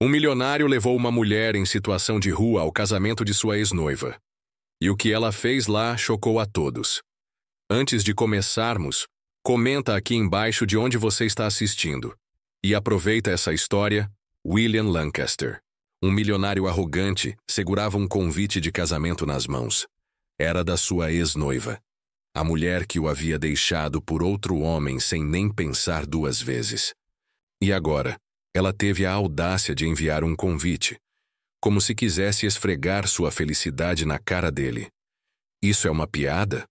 Um milionário levou uma mulher em situação de rua ao casamento de sua ex-noiva. E o que ela fez lá chocou a todos. Antes de começarmos, comenta aqui embaixo de onde você está assistindo. E aproveita essa história. William Lancaster, um milionário arrogante, segurava um convite de casamento nas mãos. Era da sua ex-noiva, a mulher que o havia deixado por outro homem sem nem pensar duas vezes. E agora, ela teve a audácia de enviar um convite, como se quisesse esfregar sua felicidade na cara dele. Isso é uma piada?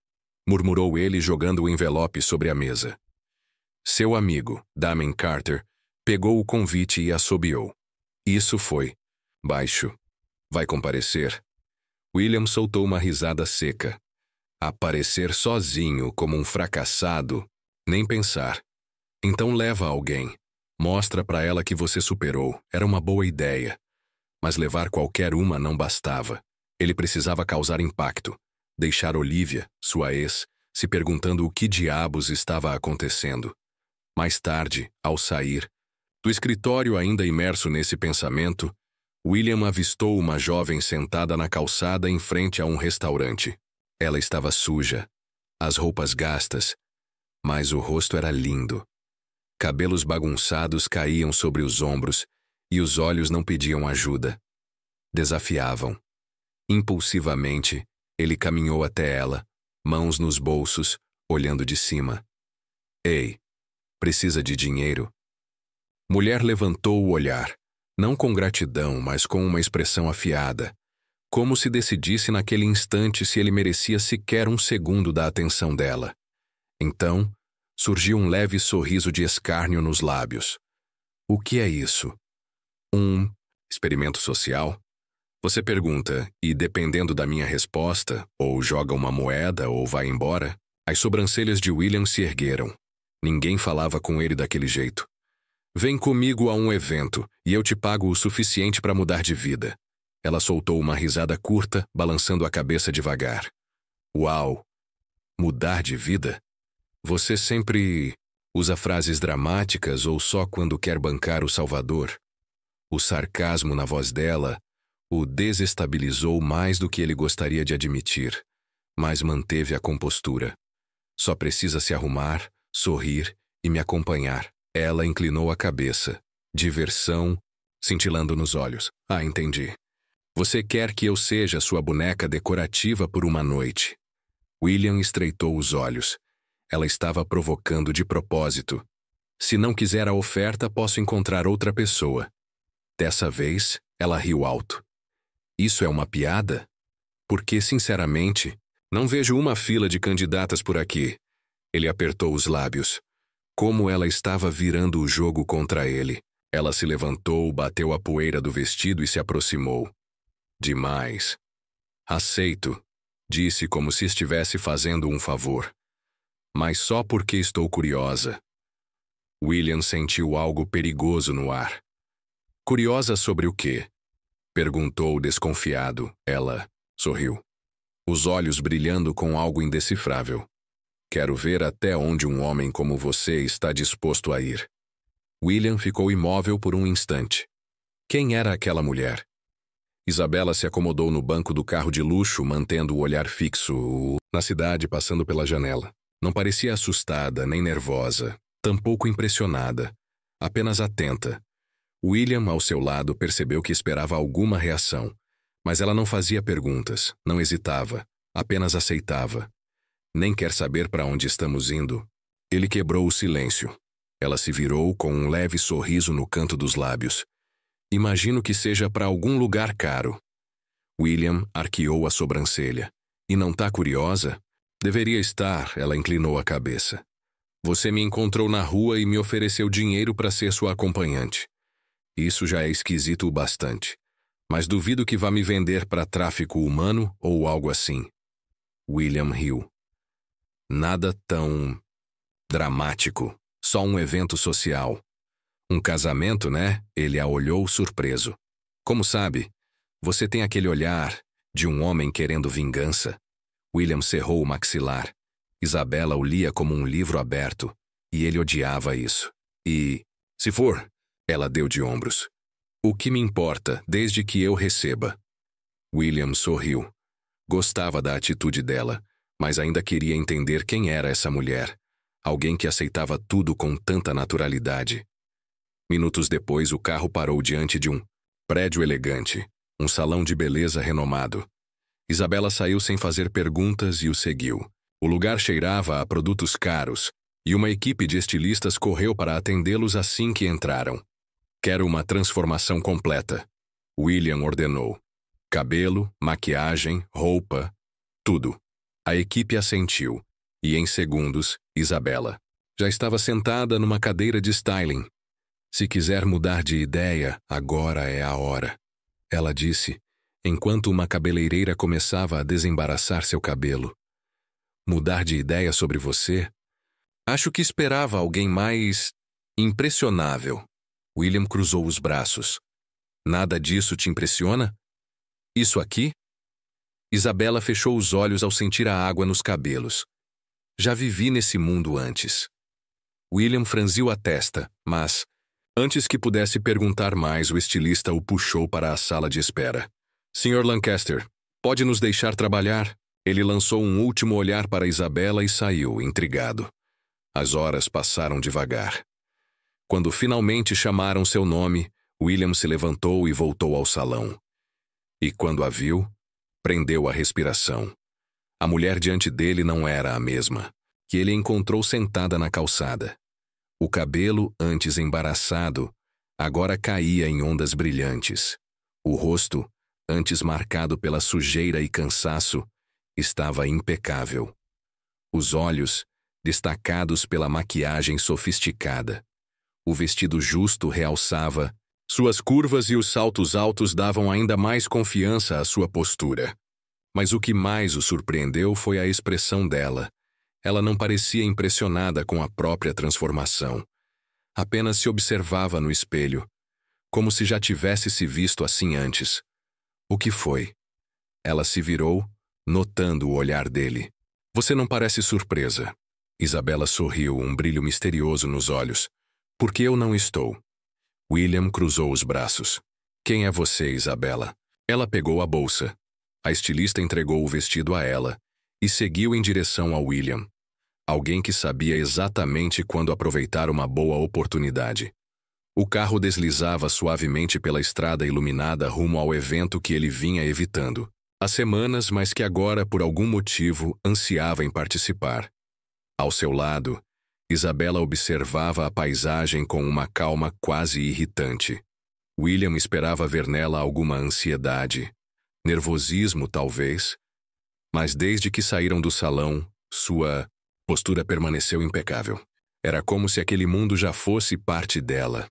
Murmurou ele jogando o envelope sobre a mesa. Seu amigo, Damon Carter, pegou o convite e assobiou. Isso foi. Baixo. Vai comparecer? William soltou uma risada seca. Aparecer sozinho como um fracassado? Nem pensar. Então leva alguém. Mostra pra ela que você superou. Era uma boa ideia. Mas levar qualquer uma não bastava. Ele precisava causar impacto. Deixar Olivia, sua ex, se perguntando o que diabos estava acontecendo. Mais tarde, ao sair, do escritório ainda imerso nesse pensamento, William avistou uma jovem sentada na calçada em frente a um restaurante. Ela estava suja, as roupas gastas, mas o rosto era lindo. Cabelos bagunçados caíam sobre os ombros e os olhos não pediam ajuda. Desafiavam. Impulsivamente, ele caminhou até ela, mãos nos bolsos, olhando de cima. Ei, precisa de dinheiro? Mulher levantou o olhar, não com gratidão, mas com uma expressão afiada, como se decidisse naquele instante se ele merecia sequer um segundo da atenção dela. Então, surgiu um leve sorriso de escárnio nos lábios. O que é isso? Um experimento social? Você pergunta, e dependendo da minha resposta, ou joga uma moeda ou vai embora, as sobrancelhas de William se ergueram. Ninguém falava com ele daquele jeito. Vem comigo a um evento, e eu te pago o suficiente para mudar de vida. Ela soltou uma risada curta, balançando a cabeça devagar. Uau! Mudar de vida? Você sempre usa frases dramáticas ou só quando quer bancar o Salvador? O sarcasmo na voz dela o desestabilizou mais do que ele gostaria de admitir, mas manteve a compostura. Só precisa se arrumar, sorrir e me acompanhar. Ela inclinou a cabeça. Diversão, cintilando nos olhos. Ah, entendi. Você quer que eu seja sua boneca decorativa por uma noite. William estreitou os olhos. Ela estava provocando de propósito. Se não quiser a oferta, posso encontrar outra pessoa. Dessa vez, ela riu alto. Isso é uma piada? Porque, sinceramente, não vejo uma fila de candidatas por aqui. Ele apertou os lábios. Como ela estava virando o jogo contra ele. Ela se levantou, bateu a poeira do vestido e se aproximou. Demais. Aceito, disse como se estivesse fazendo um favor. Mas só porque estou curiosa. William sentiu algo perigoso no ar. Curiosa sobre o quê? Perguntou desconfiado. Ela sorriu. Os olhos brilhando com algo indecifrável. Quero ver até onde um homem como você está disposto a ir. William ficou imóvel por um instante. Quem era aquela mulher? Isabela se acomodou no banco do carro de luxo, mantendo o olhar fixo na cidade, passando pela janela. Não parecia assustada, nem nervosa, tampouco impressionada, apenas atenta. William, ao seu lado, percebeu que esperava alguma reação, mas ela não fazia perguntas, não hesitava, apenas aceitava. Nem quer saber para onde estamos indo. Ele quebrou o silêncio. Ela se virou com um leve sorriso no canto dos lábios. Imagino que seja para algum lugar caro. William arqueou a sobrancelha. E não tá curiosa? Deveria estar, ela inclinou a cabeça. Você me encontrou na rua e me ofereceu dinheiro para ser sua acompanhante. Isso já é esquisito o bastante. Mas duvido que vá me vender para tráfico humano ou algo assim. William riu. Nada tão dramático, só um evento social. Um casamento, né? Ele a olhou surpreso. Como sabe, você tem aquele olhar de um homem querendo vingança. William cerrou o maxilar. Isabela o lia como um livro aberto, e ele odiava isso. E, se for, ela deu de ombros. O que me importa, desde que eu receba? William sorriu. Gostava da atitude dela, mas ainda queria entender quem era essa mulher. Alguém que aceitava tudo com tanta naturalidade. Minutos depois, o carro parou diante de um prédio elegante, um salão de beleza renomado. Isabela saiu sem fazer perguntas e o seguiu. O lugar cheirava a produtos caros, e uma equipe de estilistas correu para atendê-los assim que entraram. Quero uma transformação completa, William ordenou. Cabelo, maquiagem, roupa, tudo. A equipe assentiu, e em segundos, Isabela já estava sentada numa cadeira de styling. Se quiser mudar de ideia, agora é a hora, ela disse, enquanto uma cabeleireira começava a desembaraçar seu cabelo. Mudar de ideia sobre você? Acho que esperava alguém mais impressionável. William cruzou os braços. Nada disso te impressiona? Isso aqui? Isabela fechou os olhos ao sentir a água nos cabelos. Já vivi nesse mundo antes. William franziu a testa, mas, antes que pudesse perguntar mais, o estilista o puxou para a sala de espera. Sr. Lancaster, pode nos deixar trabalhar? Ele lançou um último olhar para Isabela e saiu, intrigado. As horas passaram devagar. Quando finalmente chamaram seu nome, William se levantou e voltou ao salão. E quando a viu, prendeu a respiração. A mulher diante dele não era a mesma, que ele encontrou sentada na calçada. O cabelo, antes embaraçado, agora caía em ondas brilhantes. O rosto, antes marcado pela sujeira e cansaço, estava impecável. Os olhos, destacados pela maquiagem sofisticada. O vestido justo realçava, suas curvas e os saltos altos davam ainda mais confiança à sua postura. Mas o que mais o surpreendeu foi a expressão dela. Ela não parecia impressionada com a própria transformação. Apenas se observava no espelho, como se já tivesse se visto assim antes. O que foi? Ela se virou, notando o olhar dele. Você não parece surpresa. Isabela sorriu, um brilho misterioso nos olhos. Por que eu não estou? William cruzou os braços. Quem é você, Isabela? Ela pegou a bolsa. A estilista entregou o vestido a ela e seguiu em direção a William. Alguém que sabia exatamente quando aproveitar uma boa oportunidade. O carro deslizava suavemente pela estrada iluminada rumo ao evento que ele vinha evitando. Há semanas, mas que agora, por algum motivo, ansiava em participar. Ao seu lado, Isabela observava a paisagem com uma calma quase irritante. William esperava ver nela alguma ansiedade. Nervosismo, talvez. Mas desde que saíram do salão, sua postura permaneceu impecável. Era como se aquele mundo já fosse parte dela.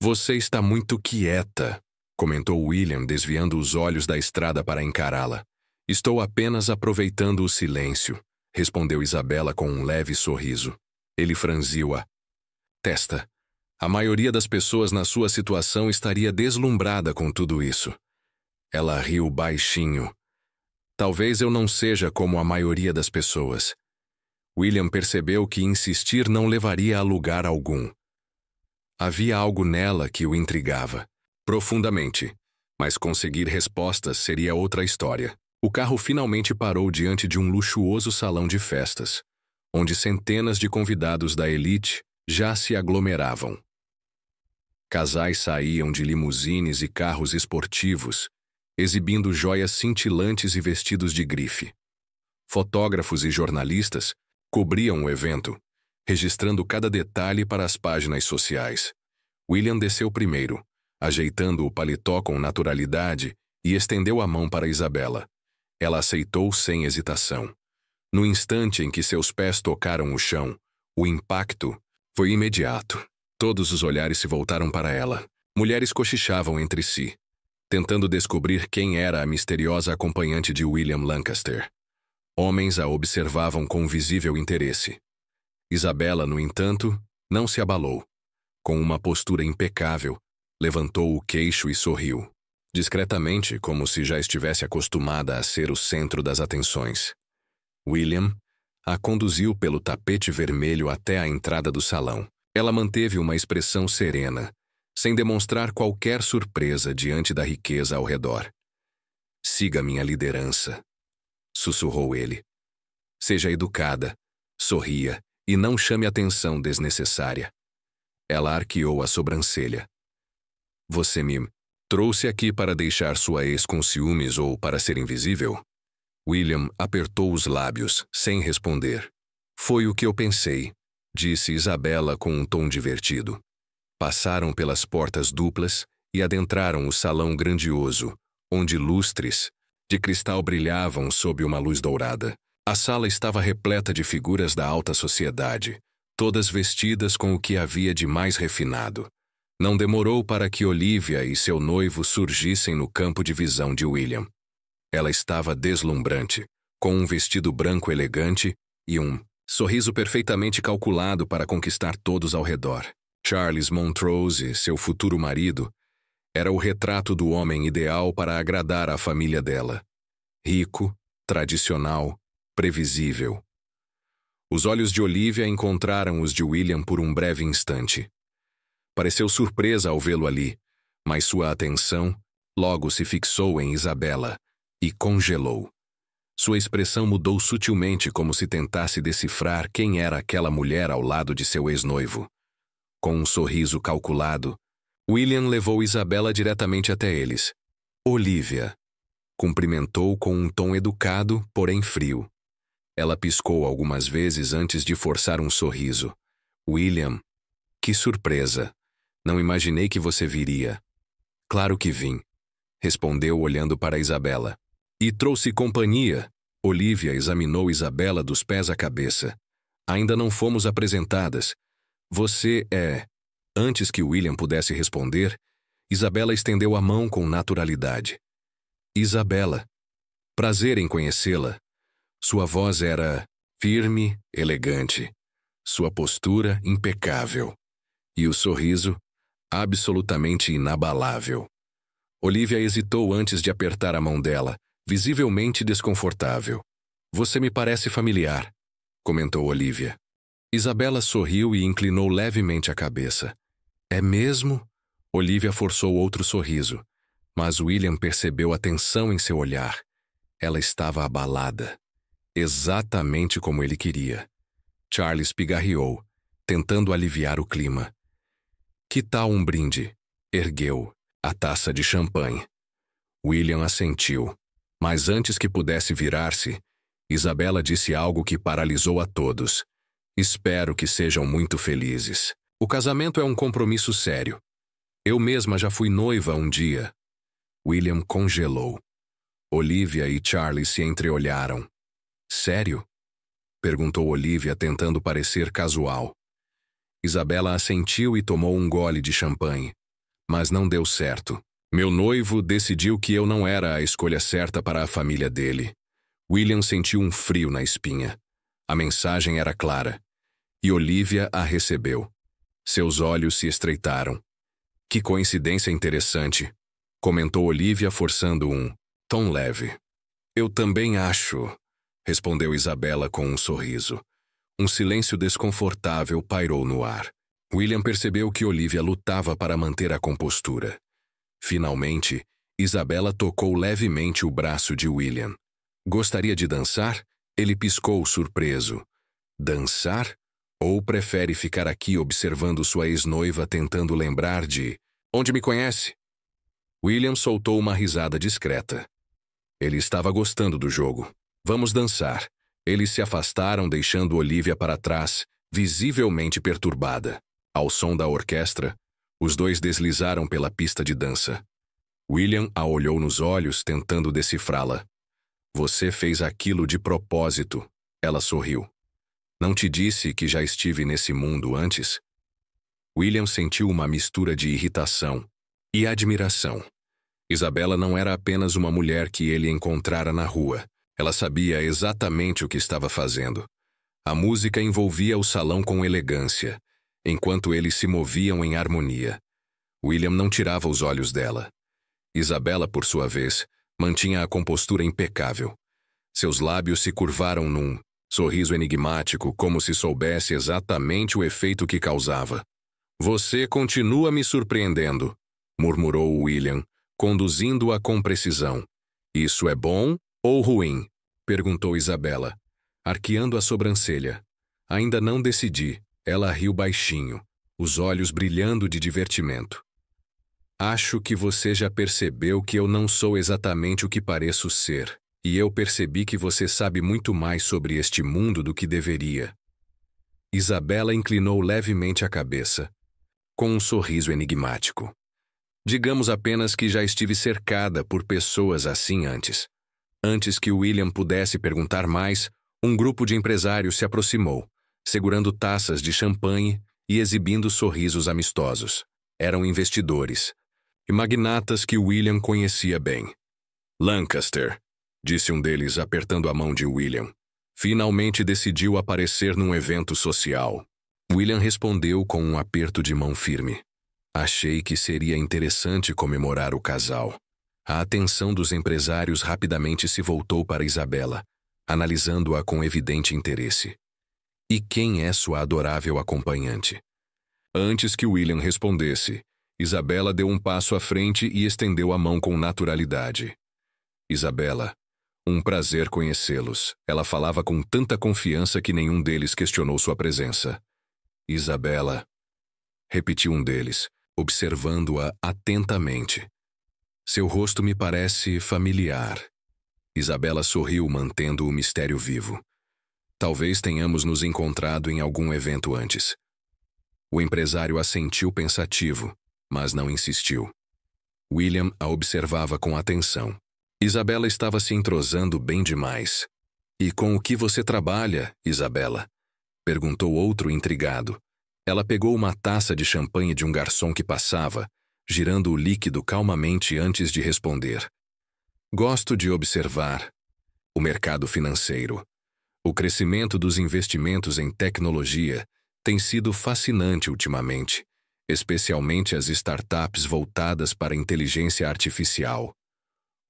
Você está muito quieta, comentou William, desviando os olhos da estrada para encará-la. Estou apenas aproveitando o silêncio, respondeu Isabela com um leve sorriso. Ele franziu a testa. A maioria das pessoas na sua situação estaria deslumbrada com tudo isso. Ela riu baixinho. Talvez eu não seja como a maioria das pessoas. William percebeu que insistir não levaria a lugar algum. Havia algo nela que o intrigava, profundamente, mas conseguir respostas seria outra história. O carro finalmente parou diante de um luxuoso salão de festas, onde centenas de convidados da elite já se aglomeravam. Casais saíam de limusines e carros esportivos, exibindo joias cintilantes e vestidos de grife. Fotógrafos e jornalistas cobriam o evento, registrando cada detalhe para as páginas sociais. William desceu primeiro, ajeitando o paletó com naturalidade e estendeu a mão para Isabela. Ela aceitou sem hesitação. No instante em que seus pés tocaram o chão, o impacto foi imediato. Todos os olhares se voltaram para ela. Mulheres cochichavam entre si, tentando descobrir quem era a misteriosa acompanhante de William Lancaster. Homens a observavam com visível interesse. Isabela, no entanto, não se abalou. Com uma postura impecável, levantou o queixo e sorriu, discretamente, como se já estivesse acostumada a ser o centro das atenções. William a conduziu pelo tapete vermelho até a entrada do salão. Ela manteve uma expressão serena, sem demonstrar qualquer surpresa diante da riqueza ao redor. Siga minha liderança, sussurrou ele. Seja educada, sorria e não chame atenção desnecessária. Ela arqueou a sobrancelha. Você me trouxe aqui para deixar sua ex com ciúmes ou para ser invisível? William apertou os lábios, sem responder. Foi o que eu pensei, disse Isabela com um tom divertido. Passaram pelas portas duplas e adentraram o salão grandioso, onde lustres de cristal brilhavam sob uma luz dourada. A sala estava repleta de figuras da alta sociedade, todas vestidas com o que havia de mais refinado. Não demorou para que Olivia e seu noivo surgissem no campo de visão de William. Ela estava deslumbrante, com um vestido branco elegante e um sorriso perfeitamente calculado para conquistar todos ao redor. Charles Montrose, seu futuro marido, era o retrato do homem ideal para agradar a família dela. Rico, tradicional, previsível. Os olhos de Olivia encontraram os de William por um breve instante. Pareceu surpresa ao vê-lo ali, mas sua atenção logo se fixou em Isabela e congelou. Sua expressão mudou sutilmente como se tentasse decifrar quem era aquela mulher ao lado de seu ex-noivo. Com um sorriso calculado, William levou Isabela diretamente até eles. Olivia, cumprimentou com um tom educado, porém frio. Ela piscou algumas vezes antes de forçar um sorriso. William, que surpresa! Não imaginei que você viria. Claro que vim, respondeu olhando para Isabela. E trouxe companhia. Olivia examinou Isabela dos pés à cabeça. Ainda não fomos apresentadas. Você é... Antes que William pudesse responder, Isabela estendeu a mão com naturalidade. Isabela. Prazer em conhecê-la. Sua voz era firme, elegante. Sua postura impecável. E o sorriso absolutamente inabalável. Olivia hesitou antes de apertar a mão dela, visivelmente desconfortável. Você me parece familiar, comentou Olivia. Isabela sorriu e inclinou levemente a cabeça. É mesmo? Olivia forçou outro sorriso, mas William percebeu a tensão em seu olhar. Ela estava abalada, exatamente como ele queria. Charles pigarreou, tentando aliviar o clima. Que tal um brinde? Ergueu a taça de champanhe. William assentiu, mas antes que pudesse virar-se, Isabela disse algo que paralisou a todos. Espero que sejam muito felizes. O casamento é um compromisso sério. Eu mesma já fui noiva um dia. William congelou. Olivia e Charlie se entreolharam. Sério? Perguntou Olivia, tentando parecer casual. Isabela assentiu e tomou um gole de champanhe. Mas não deu certo. Meu noivo decidiu que eu não era a escolha certa para a família dele. William sentiu um frio na espinha. A mensagem era clara. E Olivia a recebeu. Seus olhos se estreitaram. Que coincidência interessante, comentou Olivia forçando um tom leve. Eu também acho, respondeu Isabela com um sorriso. Um silêncio desconfortável pairou no ar. William percebeu que Olivia lutava para manter a compostura. Finalmente, Isabela tocou levemente o braço de William. Gostaria de dançar? Ele piscou surpreso. Dançar? Ou prefere ficar aqui observando sua ex-noiva tentando lembrar de... Onde me conhece? William soltou uma risada discreta. Ele estava gostando do jogo. Vamos dançar. Eles se afastaram, deixando Olivia para trás, visivelmente perturbada. Ao som da orquestra, os dois deslizaram pela pista de dança. William a olhou nos olhos, tentando decifrá-la. Você fez aquilo de propósito. Ela sorriu. Não te disse que já estive nesse mundo antes? William sentiu uma mistura de irritação e admiração. Isabela não era apenas uma mulher que ele encontrara na rua. Ela sabia exatamente o que estava fazendo. A música envolvia o salão com elegância, enquanto eles se moviam em harmonia. William não tirava os olhos dela. Isabela, por sua vez, mantinha a compostura impecável. Seus lábios se curvaram num sorriso enigmático, como se soubesse exatamente o efeito que causava. Você continua me surpreendendo, murmurou William, conduzindo-a com precisão. Isso é bom ou ruim? Perguntou Isabela, arqueando a sobrancelha. Ainda não decidi. Ela riu baixinho, os olhos brilhando de divertimento. Acho que você já percebeu que eu não sou exatamente o que pareço ser, e eu percebi que você sabe muito mais sobre este mundo do que deveria. Isabela inclinou levemente a cabeça, com um sorriso enigmático. Digamos apenas que já estive cercada por pessoas assim antes. Antes que William pudesse perguntar mais, um grupo de empresários se aproximou, segurando taças de champanhe e exibindo sorrisos amistosos. Eram investidores e magnatas que William conhecia bem. Lancaster, disse um deles apertando a mão de William, finalmente decidiu aparecer num evento social. William respondeu com um aperto de mão firme. Achei que seria interessante comemorar o casal. A atenção dos empresários rapidamente se voltou para Isabela, analisando-a com evidente interesse. E quem é sua adorável acompanhante? Antes que William respondesse, Isabela deu um passo à frente e estendeu a mão com naturalidade. Isabela, um prazer conhecê-los. Ela falava com tanta confiança que nenhum deles questionou sua presença. Isabela, repetiu um deles, observando-a atentamente. Seu rosto me parece familiar. Isabela sorriu, mantendo o mistério vivo. Talvez tenhamos nos encontrado em algum evento antes. O empresário assentiu pensativo, mas não insistiu. William a observava com atenção. Isabela estava se entrosando bem demais. E com o que você trabalha, Isabela? Perguntou outro intrigado. Ela pegou uma taça de champanhe de um garçom que passava, girando o líquido calmamente antes de responder. Gosto de observar o mercado financeiro. O crescimento dos investimentos em tecnologia tem sido fascinante ultimamente, especialmente as startups voltadas para a inteligência artificial.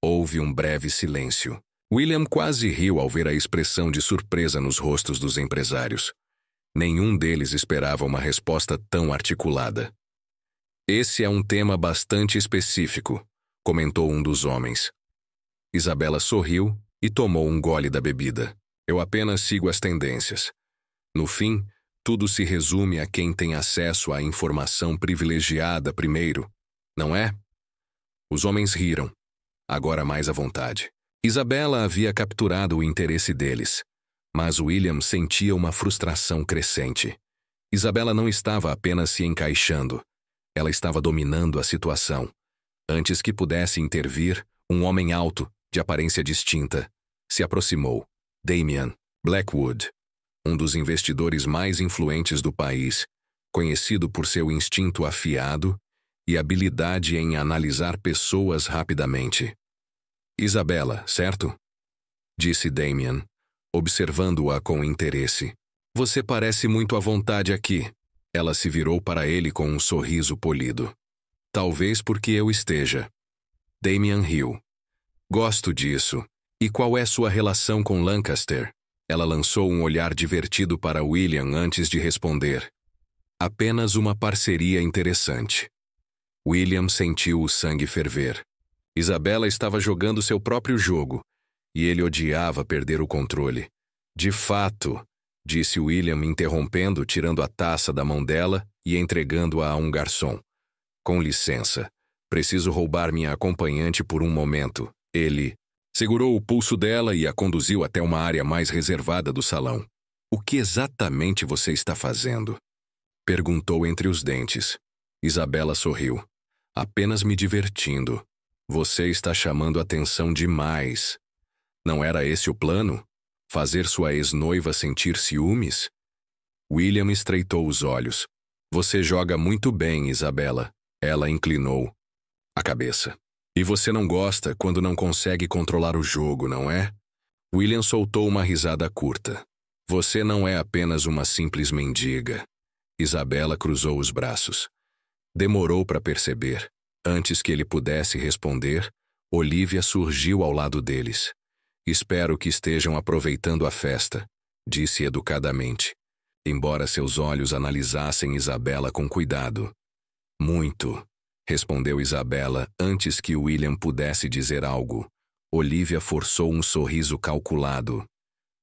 Houve um breve silêncio. William quase riu ao ver a expressão de surpresa nos rostos dos empresários. Nenhum deles esperava uma resposta tão articulada. Esse é um tema bastante específico, comentou um dos homens. Isabela sorriu e tomou um gole da bebida. Eu apenas sigo as tendências. No fim, tudo se resume a quem tem acesso à informação privilegiada primeiro, não é? Os homens riram, agora mais à vontade. Isabela havia capturado o interesse deles, mas William sentia uma frustração crescente. Isabela não estava apenas se encaixando, ela estava dominando a situação. Antes que pudesse intervir, um homem alto, de aparência distinta, se aproximou. Damian Blackwood, um dos investidores mais influentes do país, conhecido por seu instinto afiado e habilidade em analisar pessoas rapidamente. Isabela, certo? Disse Damian, observando-a com interesse. Você parece muito à vontade aqui. Ela se virou para ele com um sorriso polido. Talvez porque eu esteja. Damian riu. Gosto disso. E qual é sua relação com Lancaster? Ela lançou um olhar divertido para William antes de responder. Apenas uma parceria interessante. William sentiu o sangue ferver. Isabela estava jogando seu próprio jogo, e ele odiava perder o controle. De fato, disse William interrompendo, tirando a taça da mão dela e entregando-a a um garçom. Com licença, preciso roubar minha acompanhante por um momento. Ele segurou o pulso dela e a conduziu até uma área mais reservada do salão. O que exatamente você está fazendo? Perguntou entre os dentes. Isabela sorriu. Apenas me divertindo. Você está chamando atenção demais. Não era esse o plano? Fazer sua ex-noiva sentir ciúmes? William estreitou os olhos. Você joga muito bem, Isabela. Ela inclinou a cabeça. E você não gosta quando não consegue controlar o jogo, não é? William soltou uma risada curta. Você não é apenas uma simples mendiga. Isabela cruzou os braços. Demorou para perceber. Antes que ele pudesse responder, Olivia surgiu ao lado deles. Espero que estejam aproveitando a festa, disse educadamente. embora seus olhos analisassem Isabela com cuidado. Muito, respondeu Isabela antes que William pudesse dizer algo. Olivia forçou um sorriso calculado.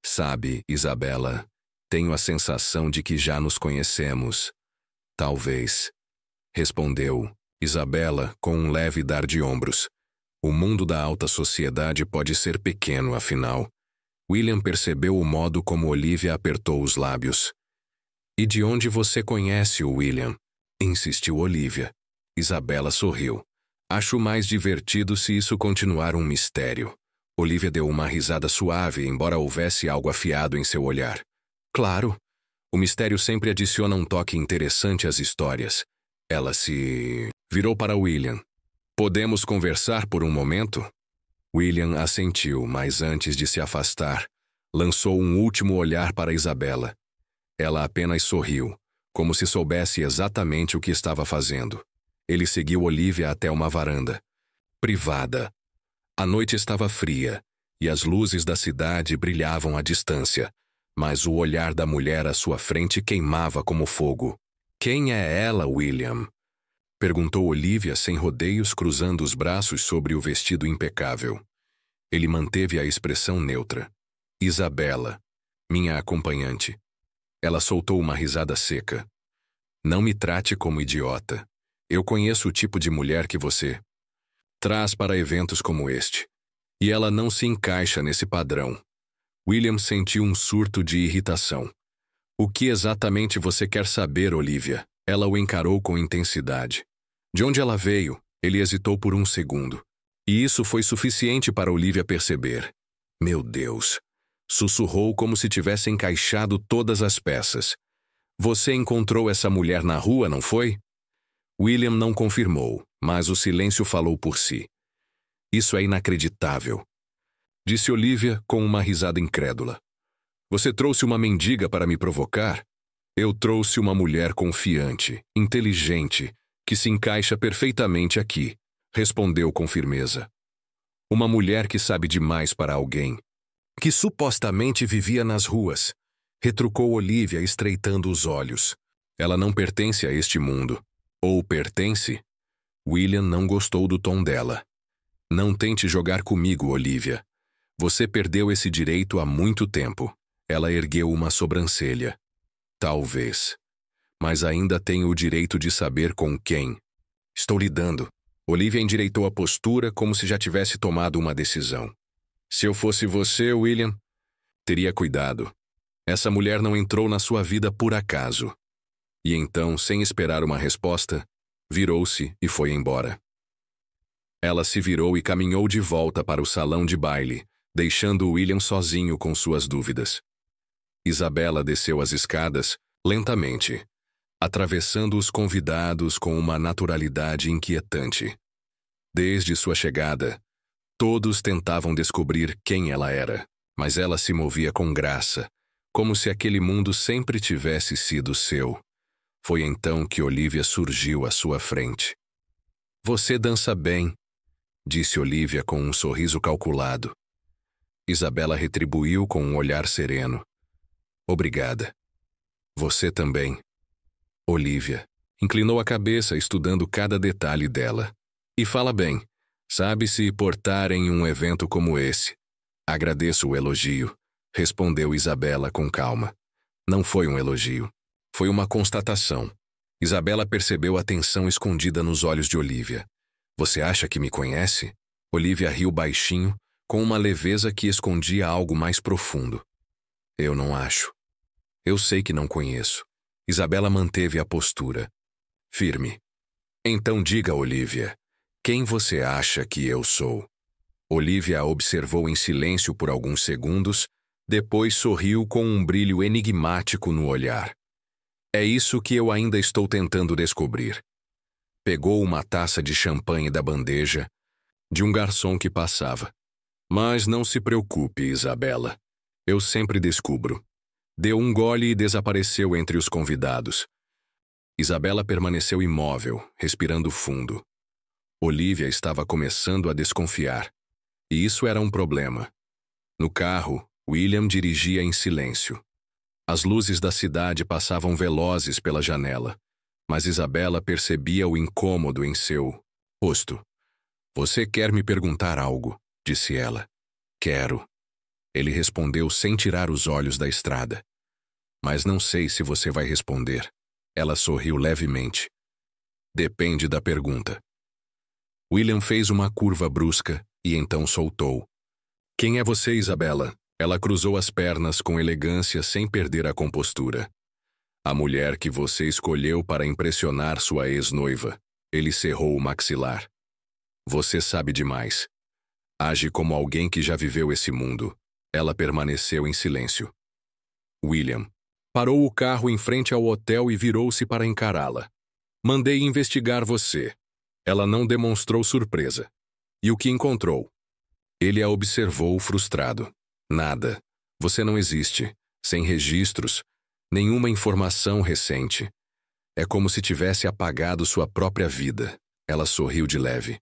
Sabe, Isabela, tenho a sensação de que já nos conhecemos. Talvez, respondeu Isabela com um leve dar de ombros. O mundo da alta sociedade pode ser pequeno, afinal. William percebeu o modo como Olivia apertou os lábios. E de onde você conhece o William? Insistiu Olivia. Isabela sorriu. Acho mais divertido se isso continuar um mistério. Olivia deu uma risada suave, embora houvesse algo afiado em seu olhar. Claro. O mistério sempre adiciona um toque interessante às histórias. Ela se virou para William. Podemos conversar por um momento? William assentiu, mas antes de se afastar, lançou um último olhar para Isabela. Ela apenas sorriu, como se soubesse exatamente o que estava fazendo. Ele seguiu Olivia até uma varanda. Privada. A noite estava fria, e as luzes da cidade brilhavam à distância, mas o olhar da mulher à sua frente queimava como fogo. Quem é ela, William? Perguntou Olivia sem rodeios, cruzando os braços sobre o vestido impecável. Ele manteve a expressão neutra. Isabela, minha acompanhante. Ela soltou uma risada seca. Não me trate como idiota. Eu conheço o tipo de mulher que você traz para eventos como este. E ela não se encaixa nesse padrão. William sentiu um surto de irritação. O que exatamente você quer saber, Olivia? Ela o encarou com intensidade. De onde ela veio? Ele hesitou por um segundo. E isso foi suficiente para Olivia perceber. Meu Deus! Sussurrou como se tivesse encaixado todas as peças. Você encontrou essa mulher na rua, não foi? William não confirmou, mas o silêncio falou por si. Isso é inacreditável, disse Olivia com uma risada incrédula. Você trouxe uma mendiga para me provocar? Eu trouxe uma mulher confiante, inteligente, que se encaixa perfeitamente aqui, respondeu com firmeza. Uma mulher que sabe demais para alguém, que supostamente vivia nas ruas, retrucou Olivia estreitando os olhos. Ela não pertence a este mundo. Ou pertence? William não gostou do tom dela. Não tente jogar comigo, Olivia. Você perdeu esse direito há muito tempo. Ela ergueu uma sobrancelha. Talvez. Mas ainda tenho o direito de saber com quem estou lidando. Olivia endireitou a postura como se já tivesse tomado uma decisão. Se eu fosse você, William, teria cuidado. Essa mulher não entrou na sua vida por acaso. E então, sem esperar uma resposta, virou-se e foi embora. Ela se virou e caminhou de volta para o salão de baile, deixando William sozinho com suas dúvidas. Isabela desceu as escadas, lentamente, atravessando os convidados com uma naturalidade inquietante. Desde sua chegada, todos tentavam descobrir quem ela era, mas ela se movia com graça, como se aquele mundo sempre tivesse sido seu. Foi então que Olivia surgiu à sua frente. Você dança bem, disse Olivia com um sorriso calculado. Isabela retribuiu com um olhar sereno. Obrigada. Você também. Olivia inclinou a cabeça estudando cada detalhe dela. E fala bem. Sabe se portar em um evento como esse. Agradeço o elogio, respondeu Isabela com calma. Não foi um elogio. Foi uma constatação. Isabela percebeu a tensão escondida nos olhos de Olivia. Você acha que me conhece? Olivia riu baixinho, com uma leveza que escondia algo mais profundo. Eu não acho. Eu sei que não conheço. Isabela manteve a postura. Firme. Então diga, Olivia, quem você acha que eu sou? Olivia a observou em silêncio por alguns segundos, depois sorriu com um brilho enigmático no olhar. É isso que eu ainda estou tentando descobrir. Pegou uma taça de champanhe da bandeja de um garçom que passava. Mas não se preocupe, Isabela. Eu sempre descubro. Deu um gole e desapareceu entre os convidados. Isabela permaneceu imóvel, respirando fundo. Olivia estava começando a desconfiar. E isso era um problema. No carro, William dirigia em silêncio. As luzes da cidade passavam velozes pela janela, mas Isabela percebia o incômodo em seu rosto. Você quer me perguntar algo? Disse ela. Quero. Ele respondeu sem tirar os olhos da estrada. Mas não sei se você vai responder. Ela sorriu levemente. Depende da pergunta. William fez uma curva brusca e então soltou. Quem é você, Isabela? Ela cruzou as pernas com elegância sem perder a compostura. A mulher que você escolheu para impressionar sua ex-noiva. Ele cerrou o maxilar. Você sabe demais. Age como alguém que já viveu esse mundo. Ela permaneceu em silêncio. William parou o carro em frente ao hotel e virou-se para encará-la. Mandei investigar você. Ela não demonstrou surpresa. E o que encontrou? Ele a observou frustrado. Nada. Você não existe. Sem registros. Nenhuma informação recente. É como se tivesse apagado sua própria vida. Ela sorriu de leve.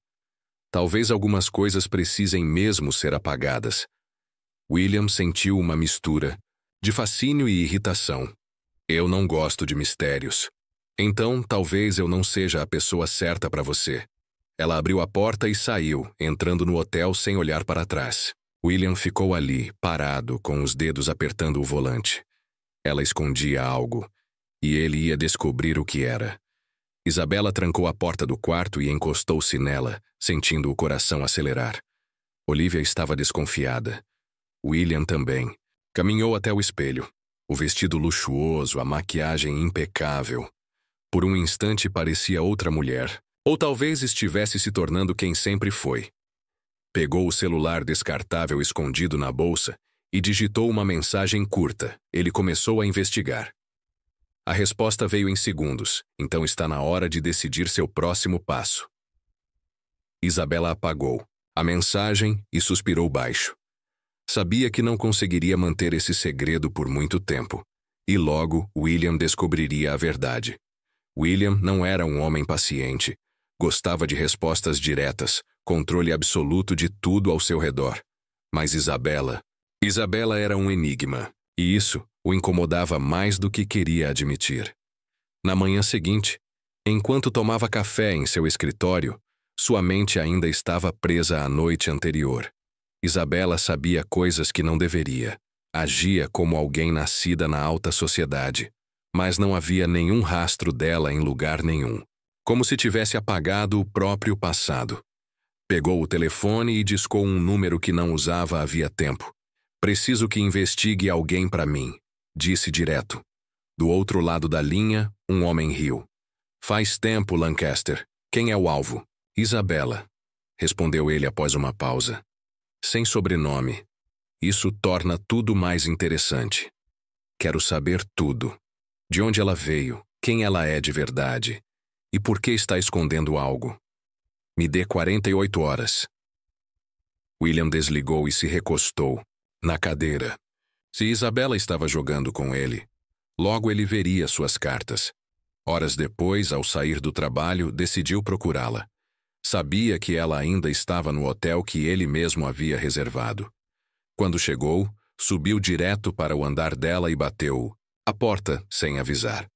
Talvez algumas coisas precisem mesmo ser apagadas. William sentiu uma mistura de fascínio e irritação. Eu não gosto de mistérios. Então, talvez eu não seja a pessoa certa para você. Ela abriu a porta e saiu, entrando no hotel sem olhar para trás. William ficou ali, parado, com os dedos apertando o volante. Ela escondia algo, e ele ia descobrir o que era. Isabela trancou a porta do quarto e encostou-se nela, sentindo o coração acelerar. Olivia estava desconfiada. William também. Caminhou até o espelho. O vestido luxuoso, a maquiagem impecável. Por um instante parecia outra mulher. Ou talvez estivesse se tornando quem sempre foi. Pegou o celular descartável escondido na bolsa e digitou uma mensagem curta. Ele começou a investigar. A resposta veio em segundos, então está na hora de decidir seu próximo passo. Isabela apagou a mensagem e suspirou baixo. Sabia que não conseguiria manter esse segredo por muito tempo. E logo, William descobriria a verdade. William não era um homem paciente. Gostava de respostas diretas, controle absoluto de tudo ao seu redor. Mas Isabela era um enigma, e isso o incomodava mais do que queria admitir. Na manhã seguinte, enquanto tomava café em seu escritório, sua mente ainda estava presa à noite anterior. Isabela sabia coisas que não deveria. Agia como alguém nascida na alta sociedade, mas não havia nenhum rastro dela em lugar nenhum. Como se tivesse apagado o próprio passado. Pegou o telefone e discou um número que não usava havia tempo. Preciso que investigue alguém para mim, disse direto. Do outro lado da linha, um homem riu. Faz tempo, Lancaster. Quem é o alvo? Isabela, respondeu ele após uma pausa. Sem sobrenome. Isso torna tudo mais interessante. Quero saber tudo. De onde ela veio, quem ela é de verdade. E por que está escondendo algo? Me dê 48 horas. William desligou e se recostou na cadeira. Se Isabela estava jogando com ele, logo ele veria suas cartas. Horas depois, ao sair do trabalho, decidiu procurá-la. Sabia que ela ainda estava no hotel que ele mesmo havia reservado. Quando chegou, subiu direto para o andar dela e bateu a porta sem avisar.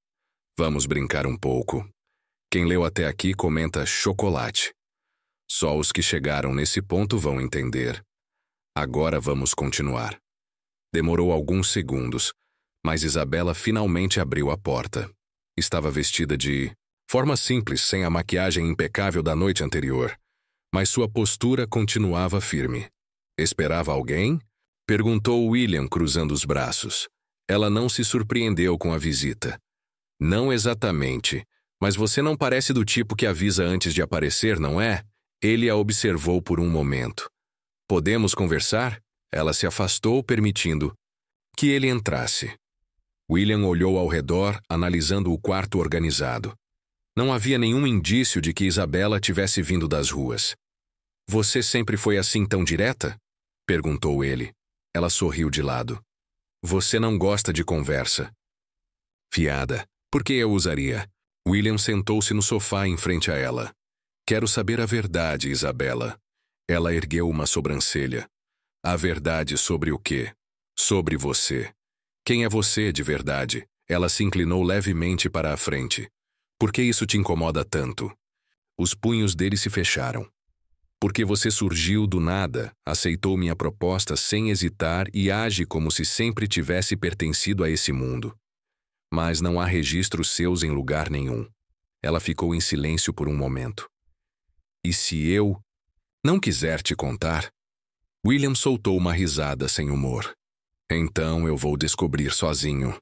Vamos brincar um pouco. Quem leu até aqui comenta chocolate. Só os que chegaram nesse ponto vão entender. Agora vamos continuar. Demorou alguns segundos, mas Isabela finalmente abriu a porta. Estava vestida de forma simples, sem a maquiagem impecável da noite anterior. Mas sua postura continuava firme. Esperava alguém? Perguntou William, cruzando os braços. Ela não se surpreendeu com a visita. Não exatamente. Mas você não parece do tipo que avisa antes de aparecer, não é? Ele a observou por um momento. Podemos conversar? Ela se afastou, permitindo que ele entrasse. William olhou ao redor, analisando o quarto organizado. Não havia nenhum indício de que Isabela tivesse vindo das ruas. Você sempre foi assim tão direta? Perguntou ele. Ela sorriu de lado. Você não gosta de conversa. Fiada. Por que eu usaria? William sentou-se no sofá em frente a ela. Quero saber a verdade, Isabela. Ela ergueu uma sobrancelha. A verdade sobre o quê? Sobre você. Quem é você, de verdade? Ela se inclinou levemente para a frente. Por que isso te incomoda tanto? Os punhos dele se fecharam. Porque você surgiu do nada, aceitou minha proposta sem hesitar e age como se sempre tivesse pertencido a esse mundo. Mas não há registros seus em lugar nenhum. Ela ficou em silêncio por um momento. E se eu não quiser te contar? William soltou uma risada sem humor. Então eu vou descobrir sozinho.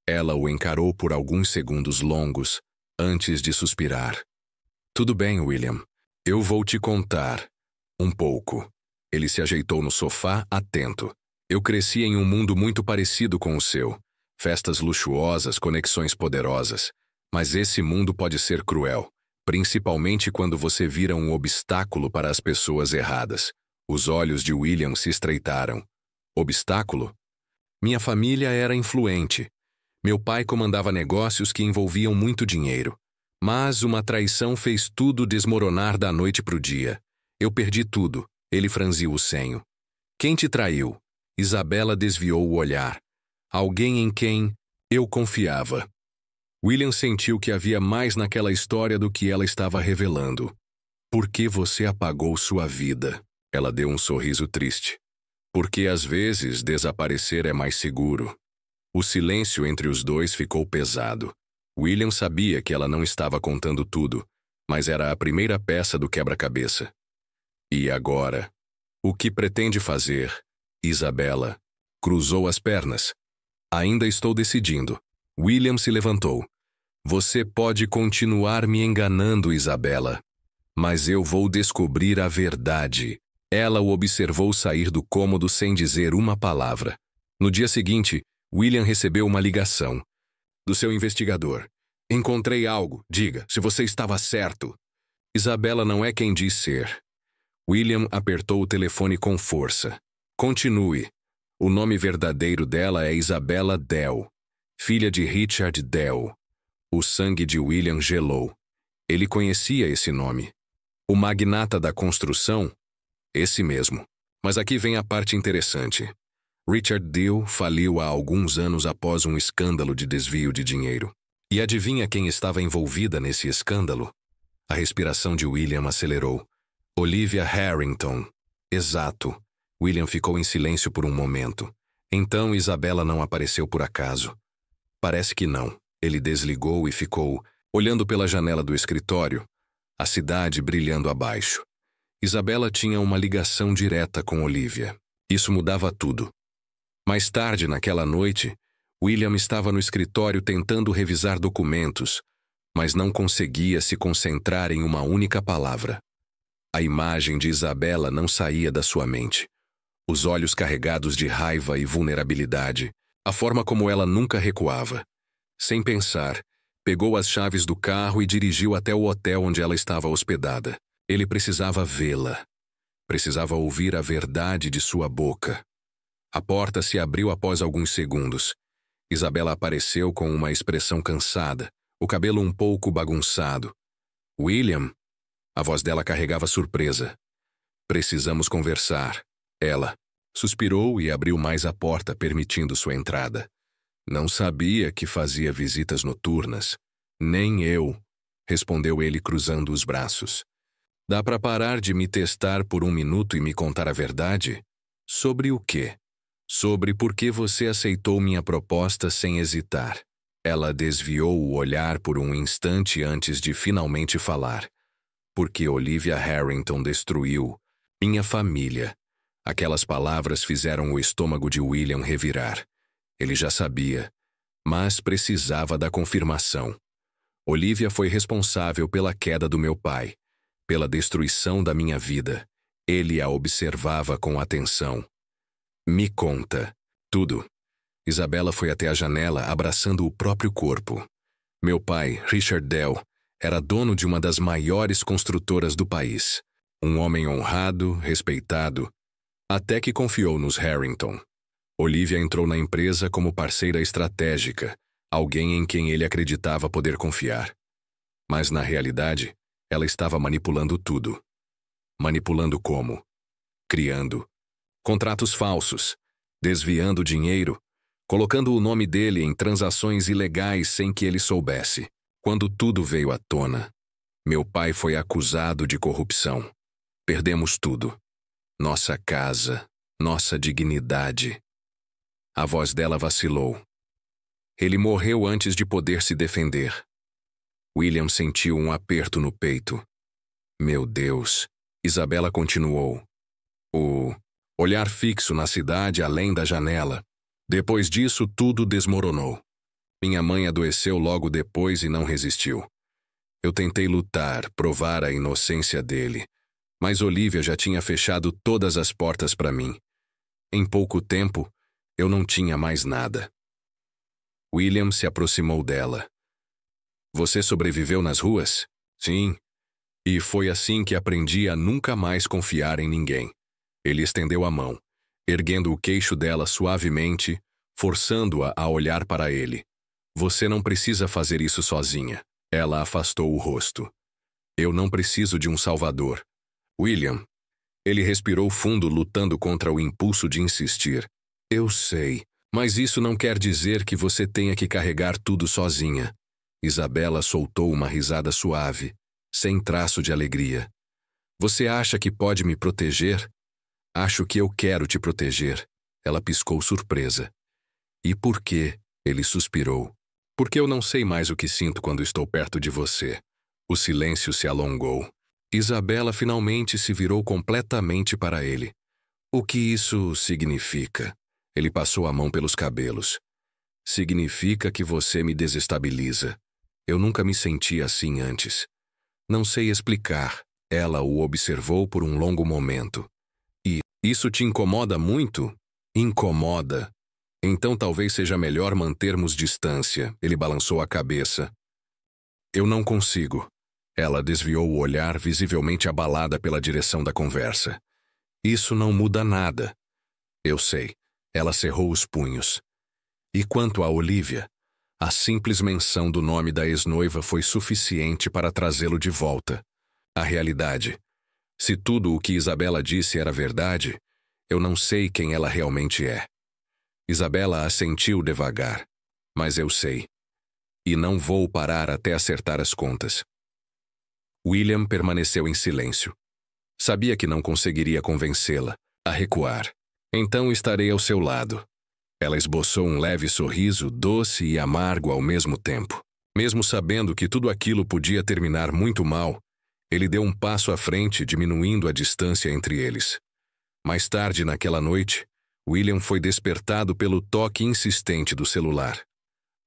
Ela o encarou por alguns segundos longos, antes de suspirar. Tudo bem, William. Eu vou te contar. Um pouco. Ele se ajeitou no sofá, atento. Eu cresci em um mundo muito parecido com o seu. Festas luxuosas, conexões poderosas. Mas esse mundo pode ser cruel, principalmente quando você vira um obstáculo para as pessoas erradas. Os olhos de William se estreitaram. Obstáculo? Minha família era influente. Meu pai comandava negócios que envolviam muito dinheiro. Mas uma traição fez tudo desmoronar da noite para o dia. Eu perdi tudo. Ele franziu o senho. Quem te traiu? Isabela desviou o olhar. Alguém em quem eu confiava. William sentiu que havia mais naquela história do que ela estava revelando. Por que você apagou sua vida? Ela deu um sorriso triste. Porque às vezes desaparecer é mais seguro. O silêncio entre os dois ficou pesado. William sabia que ela não estava contando tudo, mas era a primeira peça do quebra-cabeça. E agora? O que pretende fazer? Isabela cruzou as pernas. Ainda estou decidindo. William se levantou. Você pode continuar me enganando, Isabela. Mas eu vou descobrir a verdade. Ela o observou sair do cômodo sem dizer uma palavra. No dia seguinte, William recebeu uma ligação. Do seu investigador. Encontrei algo. Diga, se você estava certo. Isabela não é quem diz ser. William apertou o telefone com força. Continue. O nome verdadeiro dela é Isabela Dell, filha de Richard Dell. O sangue de William gelou. Ele conhecia esse nome. O magnata da construção? Esse mesmo. Mas aqui vem a parte interessante. Richard Dell faliu há alguns anos após um escândalo de desvio de dinheiro. E adivinha quem estava envolvida nesse escândalo? A respiração de William acelerou. Olivia Harrington. Exato. William ficou em silêncio por um momento. Então Isabela não apareceu por acaso. Parece que não. Ele desligou e ficou, olhando pela janela do escritório, a cidade brilhando abaixo. Isabela tinha uma ligação direta com Olivia. Isso mudava tudo. Mais tarde, naquela noite, William estava no escritório tentando revisar documentos, mas não conseguia se concentrar em uma única palavra. A imagem de Isabela não saía da sua mente. Os olhos carregados de raiva e vulnerabilidade, a forma como ela nunca recuava. Sem pensar, pegou as chaves do carro e dirigiu até o hotel onde ela estava hospedada. Ele precisava vê-la. Precisava ouvir a verdade de sua boca. A porta se abriu após alguns segundos. Isabela apareceu com uma expressão cansada, o cabelo um pouco bagunçado. William? A voz dela carregava surpresa. Precisamos conversar. Ela suspirou e abriu mais a porta, permitindo sua entrada. Não sabia que fazia visitas noturnas. Nem eu, respondeu ele cruzando os braços. Dá para parar de me testar por um minuto e me contar a verdade? Sobre o quê? Sobre por que você aceitou minha proposta sem hesitar. Ela desviou o olhar por um instante antes de finalmente falar. Porque Olivia Harrington destruiu minha família. Aquelas palavras fizeram o estômago de William revirar. Ele já sabia, mas precisava da confirmação. Olivia foi responsável pela queda do meu pai, pela destruição da minha vida. Ele a observava com atenção. Me conta. Tudo. Isabela foi até a janela, abraçando o próprio corpo. Meu pai, Richard Dell, era dono de uma das maiores construtoras do país. Um homem honrado, respeitado, até que confiou nos Harrington. Olivia entrou na empresa como parceira estratégica, alguém em quem ele acreditava poder confiar. Mas, na realidade, ela estava manipulando tudo. Manipulando como? Criando contratos falsos, desviando dinheiro, colocando o nome dele em transações ilegais sem que ele soubesse. Quando tudo veio à tona, meu pai foi acusado de corrupção. Perdemos tudo. Nossa casa, nossa dignidade. A voz dela vacilou. Ele morreu antes de poder se defender. William sentiu um aperto no peito. Meu Deus, Isabela continuou. O olhar fixo na cidade além da janela. Depois disso, tudo desmoronou. Minha mãe adoeceu logo depois e não resistiu. Eu tentei lutar, provar a inocência dele, mas Olivia já tinha fechado todas as portas para mim. Em pouco tempo, eu não tinha mais nada. William se aproximou dela. Você sobreviveu nas ruas? Sim. E foi assim que aprendi a nunca mais confiar em ninguém. Ele estendeu a mão, erguendo o queixo dela suavemente, forçando-a a olhar para ele. Você não precisa fazer isso sozinha. Ela afastou o rosto. Eu não preciso de um salvador. William. Ele respirou fundo, lutando contra o impulso de insistir. Eu sei, mas isso não quer dizer que você tenha que carregar tudo sozinha. Isabela soltou uma risada suave, sem traço de alegria. Você acha que pode me proteger? Acho que eu quero te proteger. Ela piscou surpresa. E por quê? Ele suspirou. Porque eu não sei mais o que sinto quando estou perto de você. O silêncio se alongou. Isabela finalmente se virou completamente para ele. O que isso significa? Ele passou a mão pelos cabelos. Significa que você me desestabiliza. Eu nunca me senti assim antes. Não sei explicar. Ela o observou por um longo momento. E isso te incomoda muito? Incomoda. Então talvez seja melhor mantermos distância. Ele balançou a cabeça. Eu não consigo. Ela desviou o olhar, visivelmente abalada pela direção da conversa. Isso não muda nada. Eu sei. Ela cerrou os punhos. E quanto a Olivia, a simples menção do nome da ex-noiva foi suficiente para trazê-lo de volta. A realidade. Se tudo o que Isabela disse era verdade, eu não sei quem ela realmente é. Isabela assentiu devagar. Mas eu sei. E não vou parar até acertar as contas. William permaneceu em silêncio. Sabia que não conseguiria convencê-la a recuar. Então estarei ao seu lado. Ela esboçou um leve sorriso, doce e amargo ao mesmo tempo. Mesmo sabendo que tudo aquilo podia terminar muito mal, ele deu um passo à frente, diminuindo a distância entre eles. Mais tarde naquela noite, William foi despertado pelo toque insistente do celular.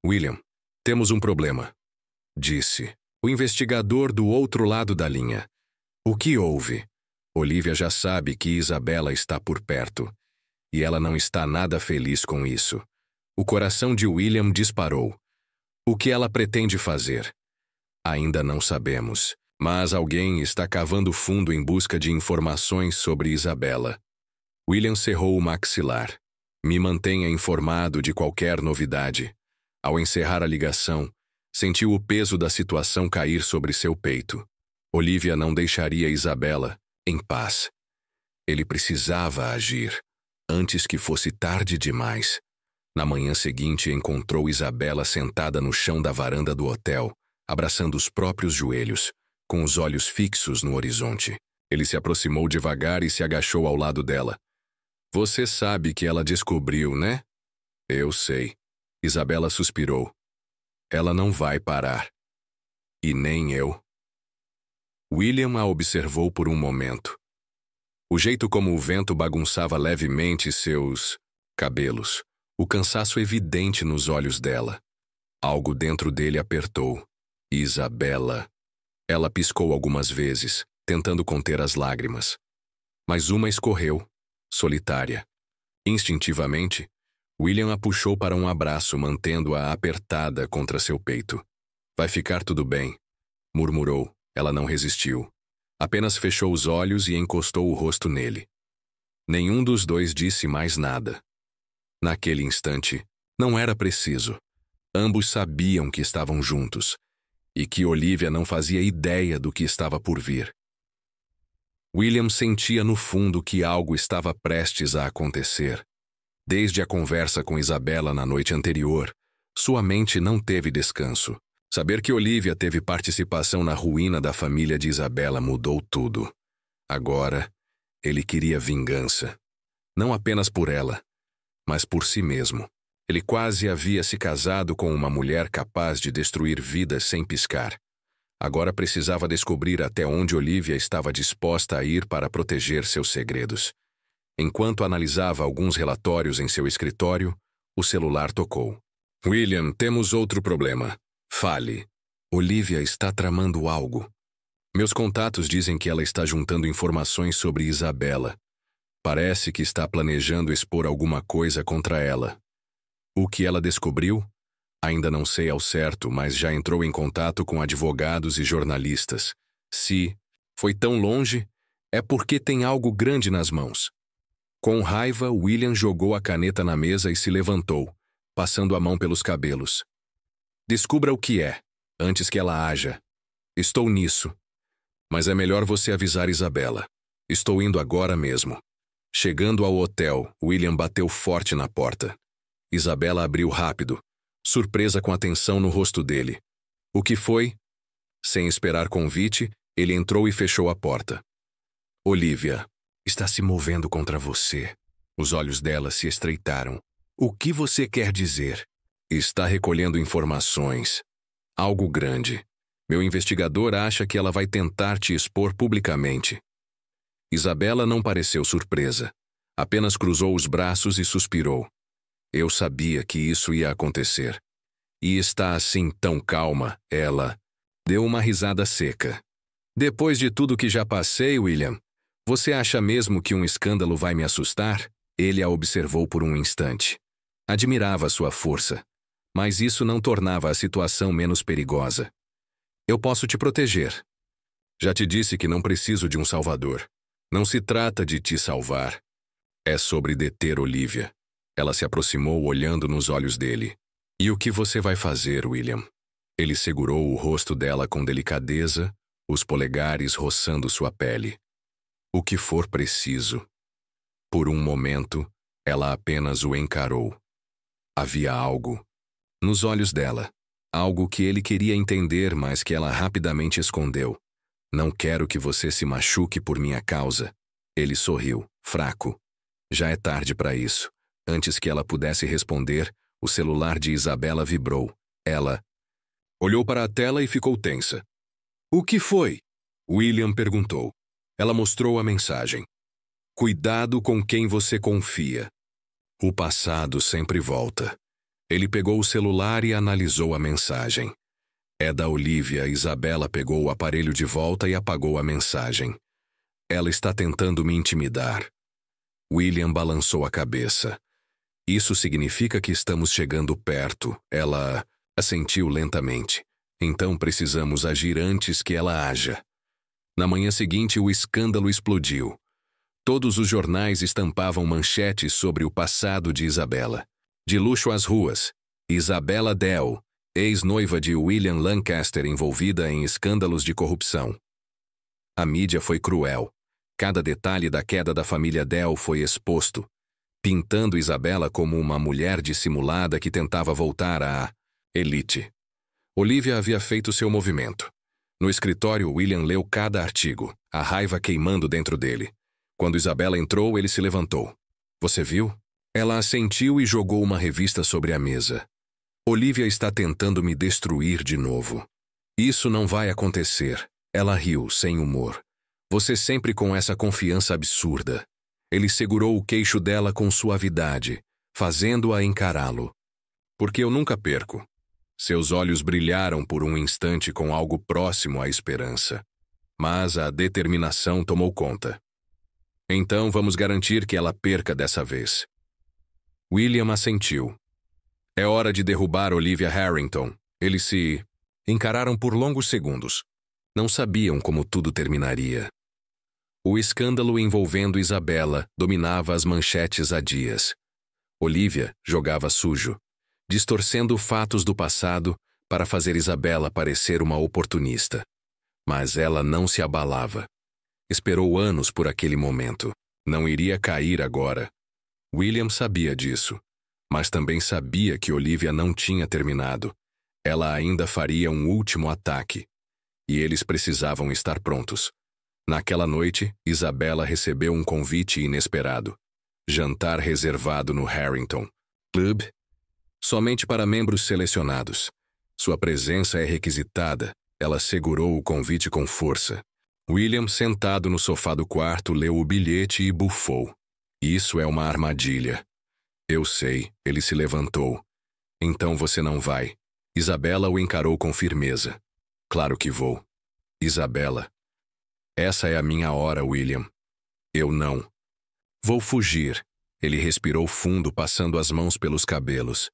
William, temos um problema, disse. O investigador do outro lado da linha. O que houve? Olivia já sabe que Isabela está por perto. E ela não está nada feliz com isso. O coração de William disparou. O que ela pretende fazer? Ainda não sabemos, mas alguém está cavando fundo em busca de informações sobre Isabela. William cerrou o maxilar. Me mantenha informado de qualquer novidade. Ao encerrar a ligação, sentiu o peso da situação cair sobre seu peito. Olivia não deixaria Isabela em paz. Ele precisava agir, antes que fosse tarde demais. Na manhã seguinte, encontrou Isabela sentada no chão da varanda do hotel, abraçando os próprios joelhos, com os olhos fixos no horizonte. Ele se aproximou devagar e se agachou ao lado dela. Você sabe que ela descobriu, né? Eu sei. Isabela suspirou. Ela não vai parar. E nem eu. William a observou por um momento. O jeito como o vento bagunçava levemente seus cabelos, o cansaço evidente nos olhos dela. Algo dentro dele apertou. Isabela. Ela piscou algumas vezes, tentando conter as lágrimas. Mas uma escorreu, solitária. Instintivamente, William a puxou para um abraço, mantendo-a apertada contra seu peito. Vai ficar tudo bem, murmurou. Ela não resistiu. Apenas fechou os olhos e encostou o rosto nele. Nenhum dos dois disse mais nada. Naquele instante, não era preciso. Ambos sabiam que estavam juntos e que Olivia não fazia ideia do que estava por vir. William sentia no fundo que algo estava prestes a acontecer. Desde a conversa com Isabela na noite anterior, sua mente não teve descanso. Saber que Olivia teve participação na ruína da família de Isabela mudou tudo. Agora, ele queria vingança. Não apenas por ela, mas por si mesmo. Ele quase havia se casado com uma mulher capaz de destruir vidas sem piscar. Agora precisava descobrir até onde Olivia estava disposta a ir para proteger seus segredos. Enquanto analisava alguns relatórios em seu escritório, o celular tocou. William, temos outro problema. Fale. Olivia está tramando algo. Meus contatos dizem que ela está juntando informações sobre Isabela. Parece que está planejando expor alguma coisa contra ela. O que ela descobriu? Ainda não sei ao certo, mas já entrou em contato com advogados e jornalistas. Se foi tão longe, é porque tem algo grande nas mãos. Com raiva, William jogou a caneta na mesa e se levantou, passando a mão pelos cabelos. Descubra o que é, antes que ela haja. Estou nisso. Mas é melhor você avisar Isabela. Estou indo agora mesmo. Chegando ao hotel, William bateu forte na porta. Isabela abriu rápido, surpresa com a tensão no rosto dele. O que foi? Sem esperar convite, ele entrou e fechou a porta. Olivia está se movendo contra você. Os olhos dela se estreitaram. O que você quer dizer? Está recolhendo informações. Algo grande. Meu investigador acha que ela vai tentar te expor publicamente. Isabela não pareceu surpresa. Apenas cruzou os braços e suspirou. Eu sabia que isso ia acontecer. E está assim tão calma, ela deu uma risada seca. Depois de tudo que já passei, William, você acha mesmo que um escândalo vai me assustar? Ele a observou por um instante. Admirava sua força, mas isso não tornava a situação menos perigosa. Eu posso te proteger. Já te disse que não preciso de um salvador. Não se trata de te salvar. É sobre deter Olivia. Ela se aproximou olhando nos olhos dele. E o que você vai fazer, William? Ele segurou o rosto dela com delicadeza, os polegares roçando sua pele. O que for preciso. Por um momento, ela apenas o encarou. Havia algo nos olhos dela, algo que ele queria entender, mas que ela rapidamente escondeu. Não quero que você se machuque por minha causa. Ele sorriu, fraco. Já é tarde para isso. Antes que ela pudesse responder, o celular de Isabela vibrou. Ela olhou para a tela e ficou tensa. O que foi? William perguntou. Ela mostrou a mensagem. Cuidado com quem você confia. O passado sempre volta. Ele pegou o celular e analisou a mensagem. É da Olivia. Isabela pegou o aparelho de volta e apagou a mensagem. Ela está tentando me intimidar. William balançou a cabeça. Isso significa que estamos chegando perto. Ela assentiu lentamente. Então precisamos agir antes que ela haja. Na manhã seguinte, o escândalo explodiu. Todos os jornais estampavam manchetes sobre o passado de Isabela. De luxo às ruas. Isabela Dell, ex-noiva de William Lancaster envolvida em escândalos de corrupção. A mídia foi cruel. Cada detalhe da queda da família Dell foi exposto, pintando Isabela como uma mulher dissimulada que tentava voltar à elite. Olivia havia feito seu movimento. No escritório, William leu cada artigo, a raiva queimando dentro dele. Quando Isabela entrou, ele se levantou. Você viu? Ela assentiu e jogou uma revista sobre a mesa. Olivia está tentando me destruir de novo. Isso não vai acontecer. Ela riu, sem humor. Você sempre com essa confiança absurda. Ele segurou o queixo dela com suavidade, fazendo-a encará-lo. Porque eu nunca perco. Seus olhos brilharam por um instante com algo próximo à esperança. Mas a determinação tomou conta. Então vamos garantir que ela perca dessa vez. William assentiu. É hora de derrubar Olivia Harrington. Eles se encararam por longos segundos. Não sabiam como tudo terminaria. O escândalo envolvendo Isabela dominava as manchetes há dias. Olivia jogava sujo, distorcendo fatos do passado para fazer Isabela parecer uma oportunista. Mas ela não se abalava. Esperou anos por aquele momento. Não iria cair agora. William sabia disso, mas também sabia que Olivia não tinha terminado. Ela ainda faria um último ataque. E eles precisavam estar prontos. Naquela noite, Isabella recebeu um convite inesperado. Jantar reservado no Harrington Club, somente para membros selecionados. Sua presença é requisitada. Ela segurou o convite com força. William, sentado no sofá do quarto, leu o bilhete e bufou. Isso é uma armadilha. Eu sei, ele se levantou. Então você não vai. Isabella o encarou com firmeza. Claro que vou. Isabella. Essa é a minha hora, William. Eu não. Vou fugir. Ele respirou fundo, passando as mãos pelos cabelos.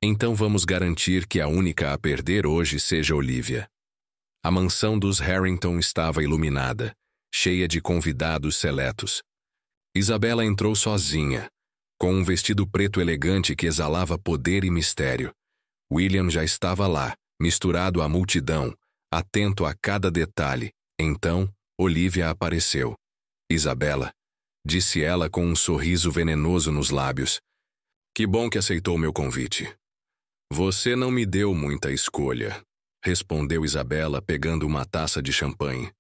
Então vamos garantir que a única a perder hoje seja Olivia. A mansão dos Harrington estava iluminada, cheia de convidados seletos. Isabella entrou sozinha, com um vestido preto elegante que exalava poder e mistério. William já estava lá, misturado à multidão, atento a cada detalhe. Então, Olivia apareceu. Isabella, disse ela com um sorriso venenoso nos lábios. Que bom que aceitou meu convite. Você não me deu muita escolha, respondeu Isabella pegando uma taça de champanhe.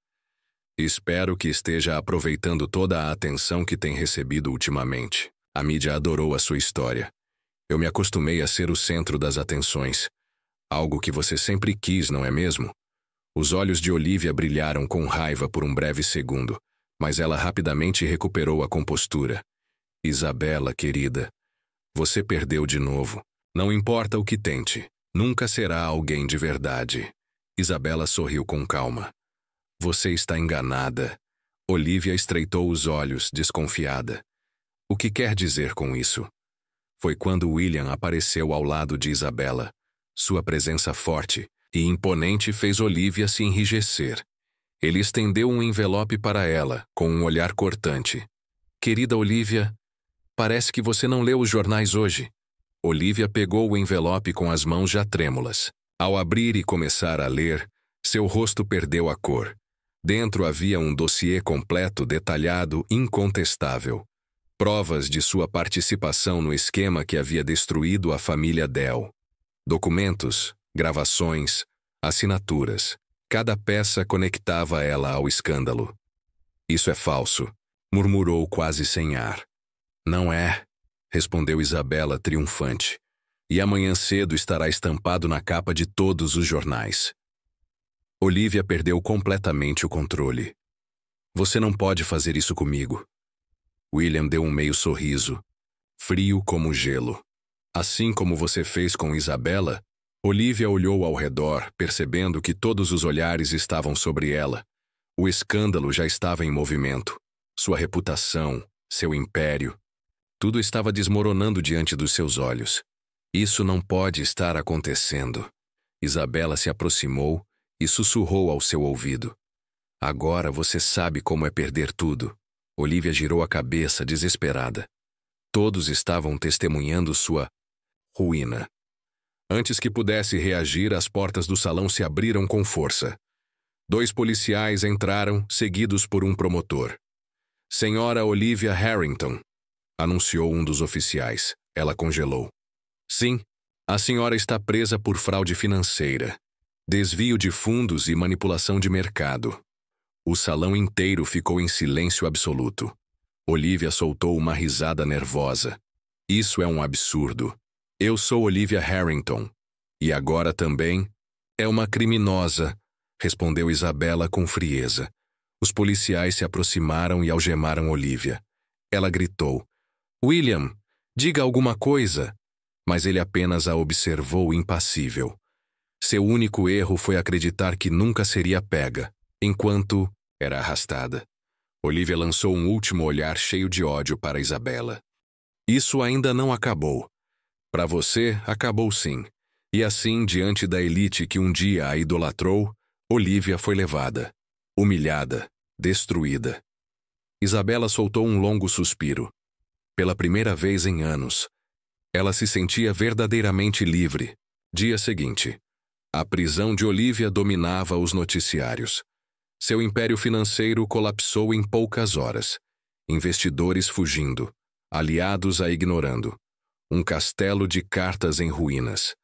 Espero que esteja aproveitando toda a atenção que tem recebido ultimamente. A mídia adorou a sua história. Eu me acostumei a ser o centro das atenções. Algo que você sempre quis, não é mesmo? Os olhos de Olivia brilharam com raiva por um breve segundo, mas ela rapidamente recuperou a compostura. Isabella, querida, você perdeu de novo. Não importa o que tente, nunca será alguém de verdade. Isabella sorriu com calma. Você está enganada. Olivia estreitou os olhos, desconfiada. O que quer dizer com isso? Foi quando William apareceu ao lado de Isabella. Sua presença forte e imponente fez Olivia se enrijecer. Ele estendeu um envelope para ela, com um olhar cortante. Querida Olivia, parece que você não leu os jornais hoje. Olivia pegou o envelope com as mãos já trêmulas. Ao abrir e começar a ler, seu rosto perdeu a cor. Dentro havia um dossiê completo, detalhado, incontestável. Provas de sua participação no esquema que havia destruído a família Dell. Documentos, gravações, assinaturas. Cada peça conectava ela ao escândalo. Isso é falso, murmurou quase sem ar. Não é, respondeu Isabella triunfante. E amanhã cedo estará estampado na capa de todos os jornais. Olivia perdeu completamente o controle. Você não pode fazer isso comigo. William deu um meio sorriso, frio como gelo. Assim como você fez com Isabella, Olivia olhou ao redor, percebendo que todos os olhares estavam sobre ela. O escândalo já estava em movimento. Sua reputação, seu império. Tudo estava desmoronando diante dos seus olhos. Isso não pode estar acontecendo. Isabella se aproximou e sussurrou ao seu ouvido. Agora você sabe como é perder tudo. Olivia girou a cabeça, desesperada. Todos estavam testemunhando sua ruína. Antes que pudesse reagir, as portas do salão se abriram com força. 2 policiais entraram, seguidos por um promotor. Senhora Olivia Harrington, anunciou um dos oficiais. Ela congelou. Sim, a senhora está presa por fraude financeira, desvio de fundos e manipulação de mercado. O salão inteiro ficou em silêncio absoluto. Olivia soltou uma risada nervosa. Isso é um absurdo. Eu sou Olivia Harrington. E agora também? É uma criminosa, respondeu Isabella com frieza. Os policiais se aproximaram e algemaram Olivia. Ela gritou. William, diga alguma coisa. Mas ele apenas a observou impassível. Seu único erro foi acreditar que nunca seria pega, enquanto era arrastada. Olivia lançou um último olhar cheio de ódio para Isabella. Isso ainda não acabou. Para você, acabou sim. E assim, diante da elite que um dia a idolatrou, Olivia foi levada, humilhada, destruída. Isabella soltou um longo suspiro. Pela primeira vez em anos, ela se sentia verdadeiramente livre. Dia seguinte, a prisão de Olivia dominava os noticiários. Seu império financeiro colapsou em poucas horas. Investidores fugindo, aliados a ignorando. Um castelo de cartas em ruínas.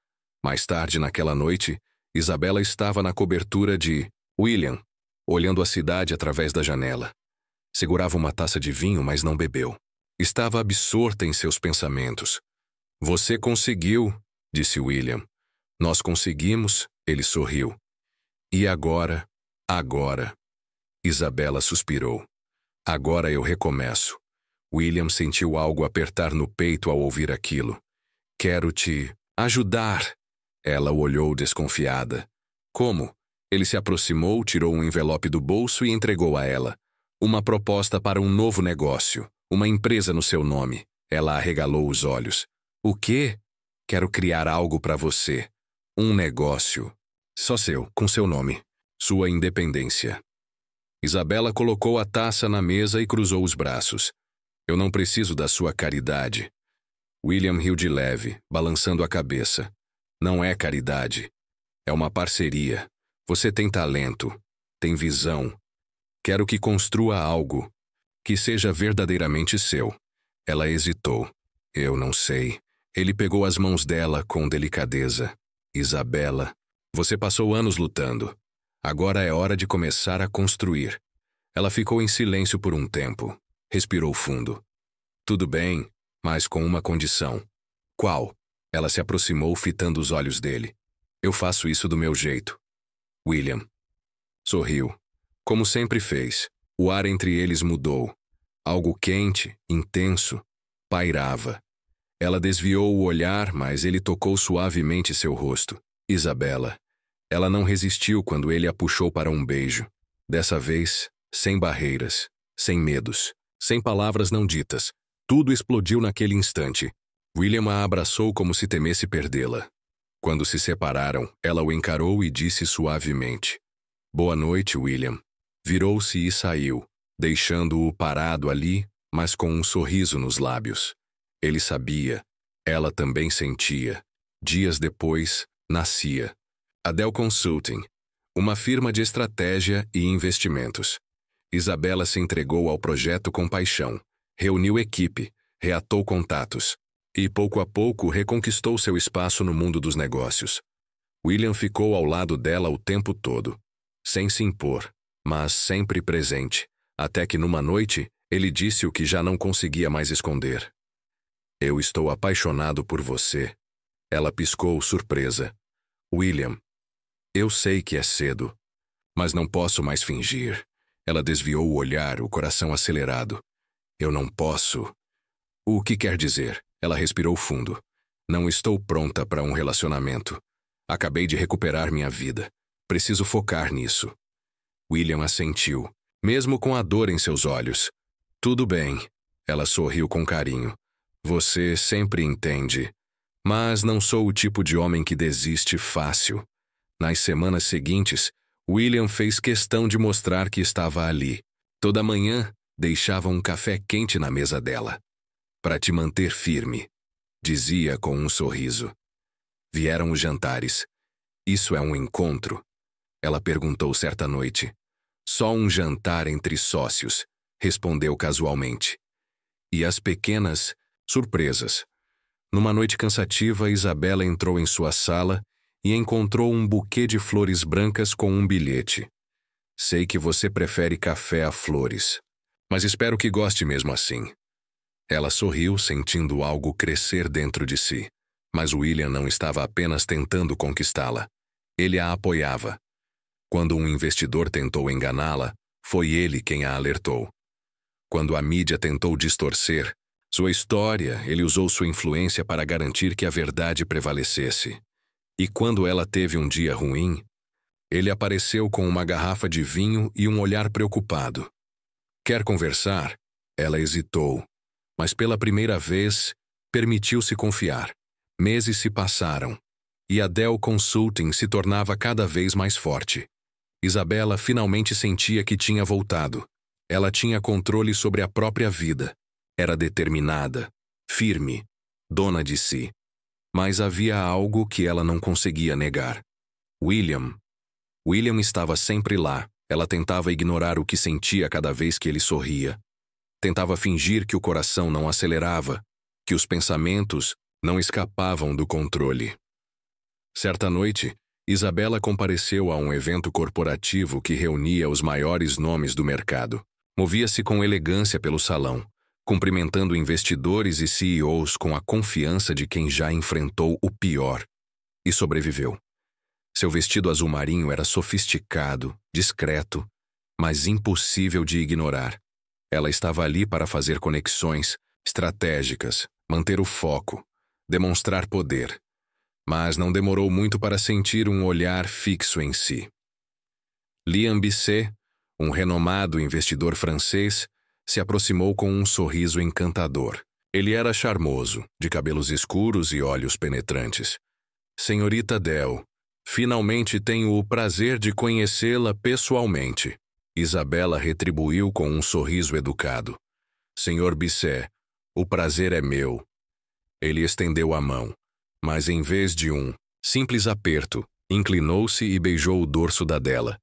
Mais tarde naquela noite, Isabela estava na cobertura de William, olhando a cidade através da janela. Segurava uma taça de vinho, mas não bebeu. Estava absorta em seus pensamentos. Você conseguiu, disse William. Nós conseguimos, ele sorriu. E agora? Agora. Isabela suspirou. Agora eu recomeço. William sentiu algo apertar no peito ao ouvir aquilo. Quero te ajudar. Ela o olhou desconfiada. Como? Ele se aproximou, tirou um envelope do bolso e entregou a ela. Uma proposta para um novo negócio. Uma empresa no seu nome. Ela arregalou os olhos. O quê? Quero criar algo para você. Um negócio. Só seu, com seu nome. Sua independência. Isabela colocou a taça na mesa e cruzou os braços. Eu não preciso da sua caridade. William riu de leve, balançando a cabeça. Não é caridade. É uma parceria. Você tem talento. Tem visão. Quero que construa algo. Que seja verdadeiramente seu. Ela hesitou. Eu não sei. Ele pegou as mãos dela com delicadeza. Isabela, você passou anos lutando. Agora é hora de começar a construir. Ela ficou em silêncio por um tempo. Respirou fundo. Tudo bem, mas com uma condição. Qual? Ela se aproximou, fitando os olhos dele. Eu faço isso do meu jeito. William. Sorriu. Como sempre fez. O ar entre eles mudou. Algo quente, intenso, pairava. Ela desviou o olhar, mas ele tocou suavemente seu rosto. Isabela. Ela não resistiu quando ele a puxou para um beijo. Dessa vez, sem barreiras, sem medos, sem palavras não ditas. Tudo explodiu naquele instante. William a abraçou como se temesse perdê-la. Quando se separaram, ela o encarou e disse suavemente. Boa noite, William. Virou-se e saiu, deixando-o parado ali, mas com um sorriso nos lábios. Ele sabia. Ela também sentia. Dias depois, nascia. Adel Consulting, uma firma de estratégia e investimentos. Isabela se entregou ao projeto com paixão. Reuniu equipe, reatou contatos. E pouco a pouco reconquistou seu espaço no mundo dos negócios. William ficou ao lado dela o tempo todo. Sem se impor, mas sempre presente. Até que numa noite, ele disse o que já não conseguia mais esconder. Eu estou apaixonado por você. Ela piscou, surpresa. William, eu sei que é cedo, mas não posso mais fingir. Ela desviou o olhar, o coração acelerado. Eu não posso. O que quer dizer? Ela respirou fundo. Não estou pronta para um relacionamento. Acabei de recuperar minha vida. Preciso focar nisso. William assentiu, mesmo com a dor em seus olhos. Tudo bem. Ela sorriu com carinho. Você sempre entende. Mas não sou o tipo de homem que desiste fácil. Nas semanas seguintes, William fez questão de mostrar que estava ali. Toda manhã, deixava um café quente na mesa dela. Para te manter firme, dizia com um sorriso. Vieram os jantares. Isso é um encontro? Ela perguntou certa noite. Só um jantar entre sócios, respondeu casualmente. E as pequenas surpresas. Numa noite cansativa, Isabela entrou em sua sala e encontrou um buquê de flores brancas com um bilhete. Sei que você prefere café a flores, mas espero que goste mesmo assim. Ela sorriu, sentindo algo crescer dentro de si. Mas William não estava apenas tentando conquistá-la. Ele a apoiava. Quando um investidor tentou enganá-la, foi ele quem a alertou. Quando a mídia tentou distorcer sua história, ele usou sua influência para garantir que a verdade prevalecesse. E quando ela teve um dia ruim, ele apareceu com uma garrafa de vinho e um olhar preocupado. Quer conversar? Ela hesitou, mas pela primeira vez, permitiu-se confiar. Meses se passaram, e a Adel Consulting se tornava cada vez mais forte. Isabela finalmente sentia que tinha voltado. Ela tinha controle sobre a própria vida. Era determinada, firme, dona de si. Mas havia algo que ela não conseguia negar. William. William estava sempre lá. Ela tentava ignorar o que sentia cada vez que ele sorria. Tentava fingir que o coração não acelerava, que os pensamentos não escapavam do controle. Certa noite, Isabela compareceu a um evento corporativo que reunia os maiores nomes do mercado. Movia-se com elegância pelo salão, cumprimentando investidores e CEOs com a confiança de quem já enfrentou o pior e sobreviveu. Seu vestido azul marinho era sofisticado, discreto, mas impossível de ignorar. Ela estava ali para fazer conexões estratégicas, manter o foco, demonstrar poder. Mas não demorou muito para sentir um olhar fixo em si. Liam Bisset, um renomado investidor francês, se aproximou com um sorriso encantador. Ele era charmoso, de cabelos escuros e olhos penetrantes. Senhorita Dell, finalmente tenho o prazer de conhecê-la pessoalmente. Isabela retribuiu com um sorriso educado. Senhor Bisset, o prazer é meu. Ele estendeu a mão, mas em vez de um simples aperto, inclinou-se e beijou o dorso da dela.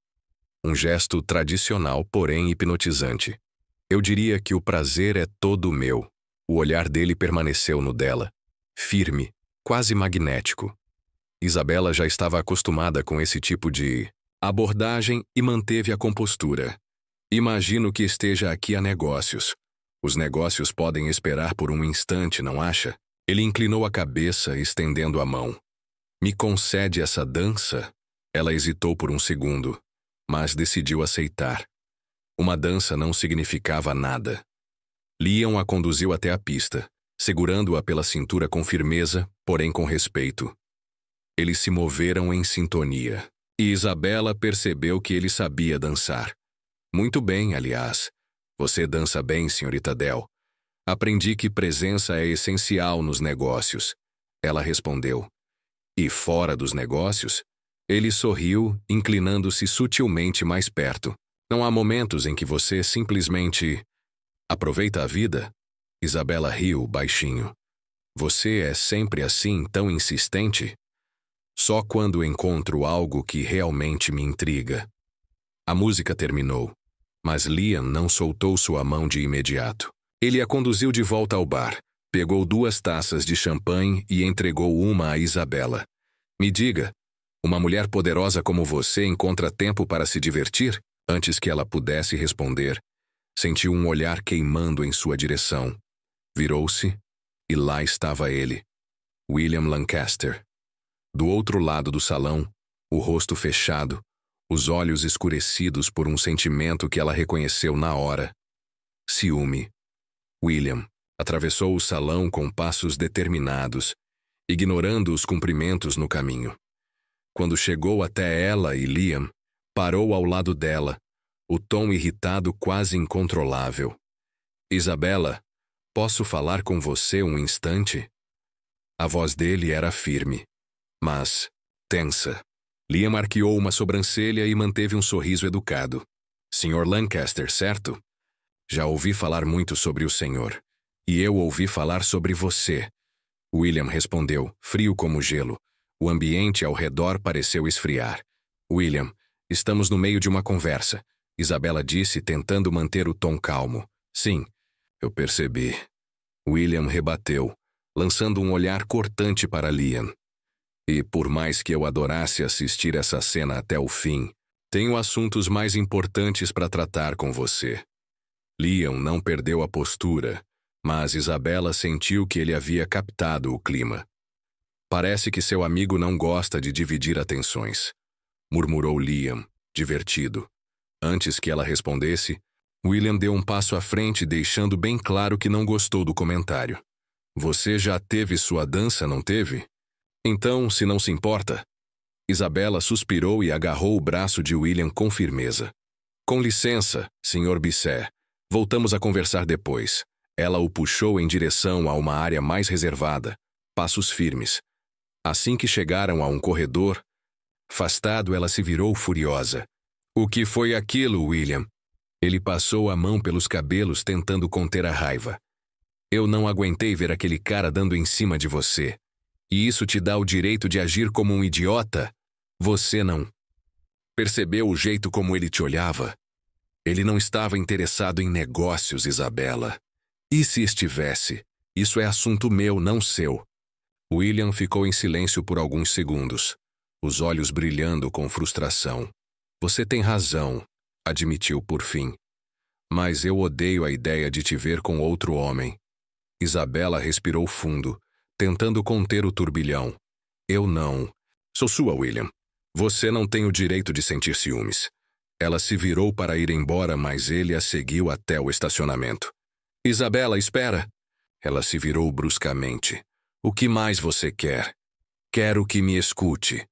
Um gesto tradicional, porém hipnotizante. Eu diria que o prazer é todo meu. O olhar dele permaneceu no dela, firme, quase magnético. Isabela já estava acostumada com esse tipo de abordagem e manteve a compostura. Imagino que esteja aqui a negócios. Os negócios podem esperar por um instante, não acha? Ele inclinou a cabeça, estendendo a mão. Me concede essa dança? Ela hesitou por um segundo, mas decidiu aceitar. Uma dança não significava nada. Liam a conduziu até a pista, segurando-a pela cintura com firmeza, porém com respeito. Eles se moveram em sintonia, e Isabela percebeu que ele sabia dançar. Muito bem, aliás. Você dança bem, senhorita Dell. Aprendi que presença é essencial nos negócios. Ela respondeu. E fora dos negócios? Ele sorriu, inclinando-se sutilmente mais perto. Não há momentos em que você simplesmente aproveita a vida? Isabela riu baixinho. Você é sempre assim, tão insistente? Só quando encontro algo que realmente me intriga. A música terminou, mas Liam não soltou sua mão de imediato. Ele a conduziu de volta ao bar, pegou 2 taças de champanhe e entregou uma a Isabela. Me diga, uma mulher poderosa como você encontra tempo para se divertir? Antes que ela pudesse responder, sentiu um olhar queimando em sua direção. Virou-se, e lá estava ele, William Lancaster. Do outro lado do salão, o rosto fechado, os olhos escurecidos por um sentimento que ela reconheceu na hora. Ciúme. William atravessou o salão com passos determinados, ignorando os cumprimentos no caminho. Quando chegou até ela e Liam, parou ao lado dela, o tom irritado quase incontrolável. Isabela, posso falar com você um instante? A voz dele era firme, mas tensa. Liam arqueou uma sobrancelha e manteve um sorriso educado. Sr. Lancaster, certo? Já ouvi falar muito sobre o senhor. E eu ouvi falar sobre você. William respondeu, frio como gelo. O ambiente ao redor pareceu esfriar. William, estamos no meio de uma conversa. Isabela disse, tentando manter o tom calmo. Sim, eu percebi. William rebateu, lançando um olhar cortante para Liam. E por mais que eu adorasse assistir essa cena até o fim, tenho assuntos mais importantes para tratar com você. Liam não perdeu a postura, mas Isabela sentiu que ele havia captado o clima. Parece que seu amigo não gosta de dividir atenções, murmurou Liam, divertido. Antes que ela respondesse, William deu um passo à frente, deixando bem claro que não gostou do comentário. Você já teve sua dança, não teve? Então, se não se importa. Isabela suspirou e agarrou o braço de William com firmeza. Com licença, Sr. Bisset. Voltamos a conversar depois. Ela o puxou em direção a uma área mais reservada, passos firmes. Assim que chegaram a um corredor, afastado, ela se virou furiosa. O que foi aquilo, William? Ele passou a mão pelos cabelos tentando conter a raiva. Eu não aguentei ver aquele cara dando em cima de você. E isso te dá o direito de agir como um idiota? Você não. Percebeu o jeito como ele te olhava? Ele não estava interessado em negócios, Isabela. E se estivesse? Isso é assunto meu, não seu. William ficou em silêncio por alguns segundos, os olhos brilhando com frustração. Você tem razão, admitiu por fim. Mas eu odeio a ideia de te ver com outro homem. Isabela respirou fundo, tentando conter o turbilhão. Eu não. Sou sua, William. Você não tem o direito de sentir ciúmes. Ela se virou para ir embora, mas ele a seguiu até o estacionamento. Isabela, espera! Ela se virou bruscamente. O que mais você quer? Quero que me escute.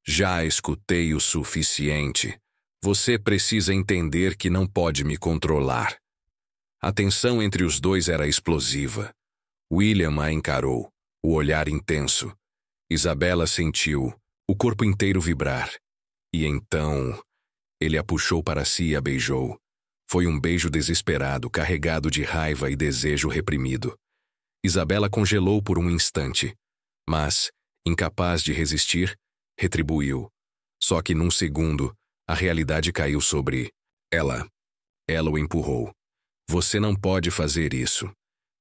Já escutei o suficiente. Você precisa entender que não pode me controlar. A tensão entre os dois era explosiva. William a encarou, o olhar intenso. Isabela sentiu, o corpo inteiro vibrar. E então, ele a puxou para si e a beijou. Foi um beijo desesperado, carregado de raiva e desejo reprimido. Isabela congelou por um instante, mas, incapaz de resistir, retribuiu. Só que num segundo, a realidade caiu sobre ela. Ela o empurrou. Você não pode fazer isso.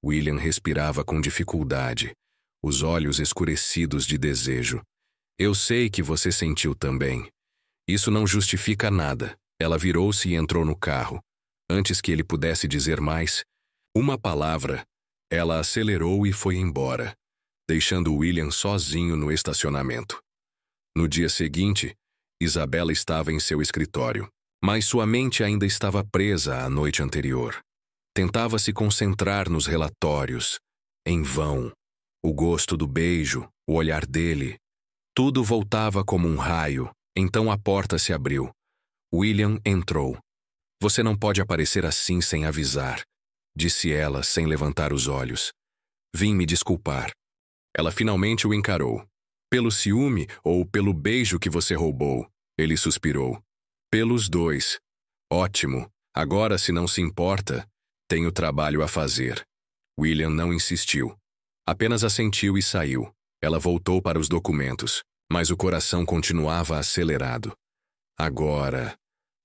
William respirava com dificuldade, os olhos escurecidos de desejo. Eu sei que você sentiu também. Isso não justifica nada. Ela virou-se e entrou no carro. Antes que ele pudesse dizer mais, uma palavra, ela acelerou e foi embora, deixando William sozinho no estacionamento. No dia seguinte, Isabela estava em seu escritório, mas sua mente ainda estava presa à noite anterior. Tentava se concentrar nos relatórios. Em vão. O gosto do beijo, o olhar dele. Tudo voltava como um raio. Então a porta se abriu. William entrou. Você não pode aparecer assim sem avisar, disse ela sem levantar os olhos. Vim me desculpar. Ela finalmente o encarou. Pelo ciúme ou pelo beijo que você roubou? Ele suspirou. Pelos dois. Ótimo. Agora, se não se importa, tenho trabalho a fazer. William não insistiu. Apenas assentiu e saiu. Ela voltou para os documentos, mas o coração continuava acelerado. Agora,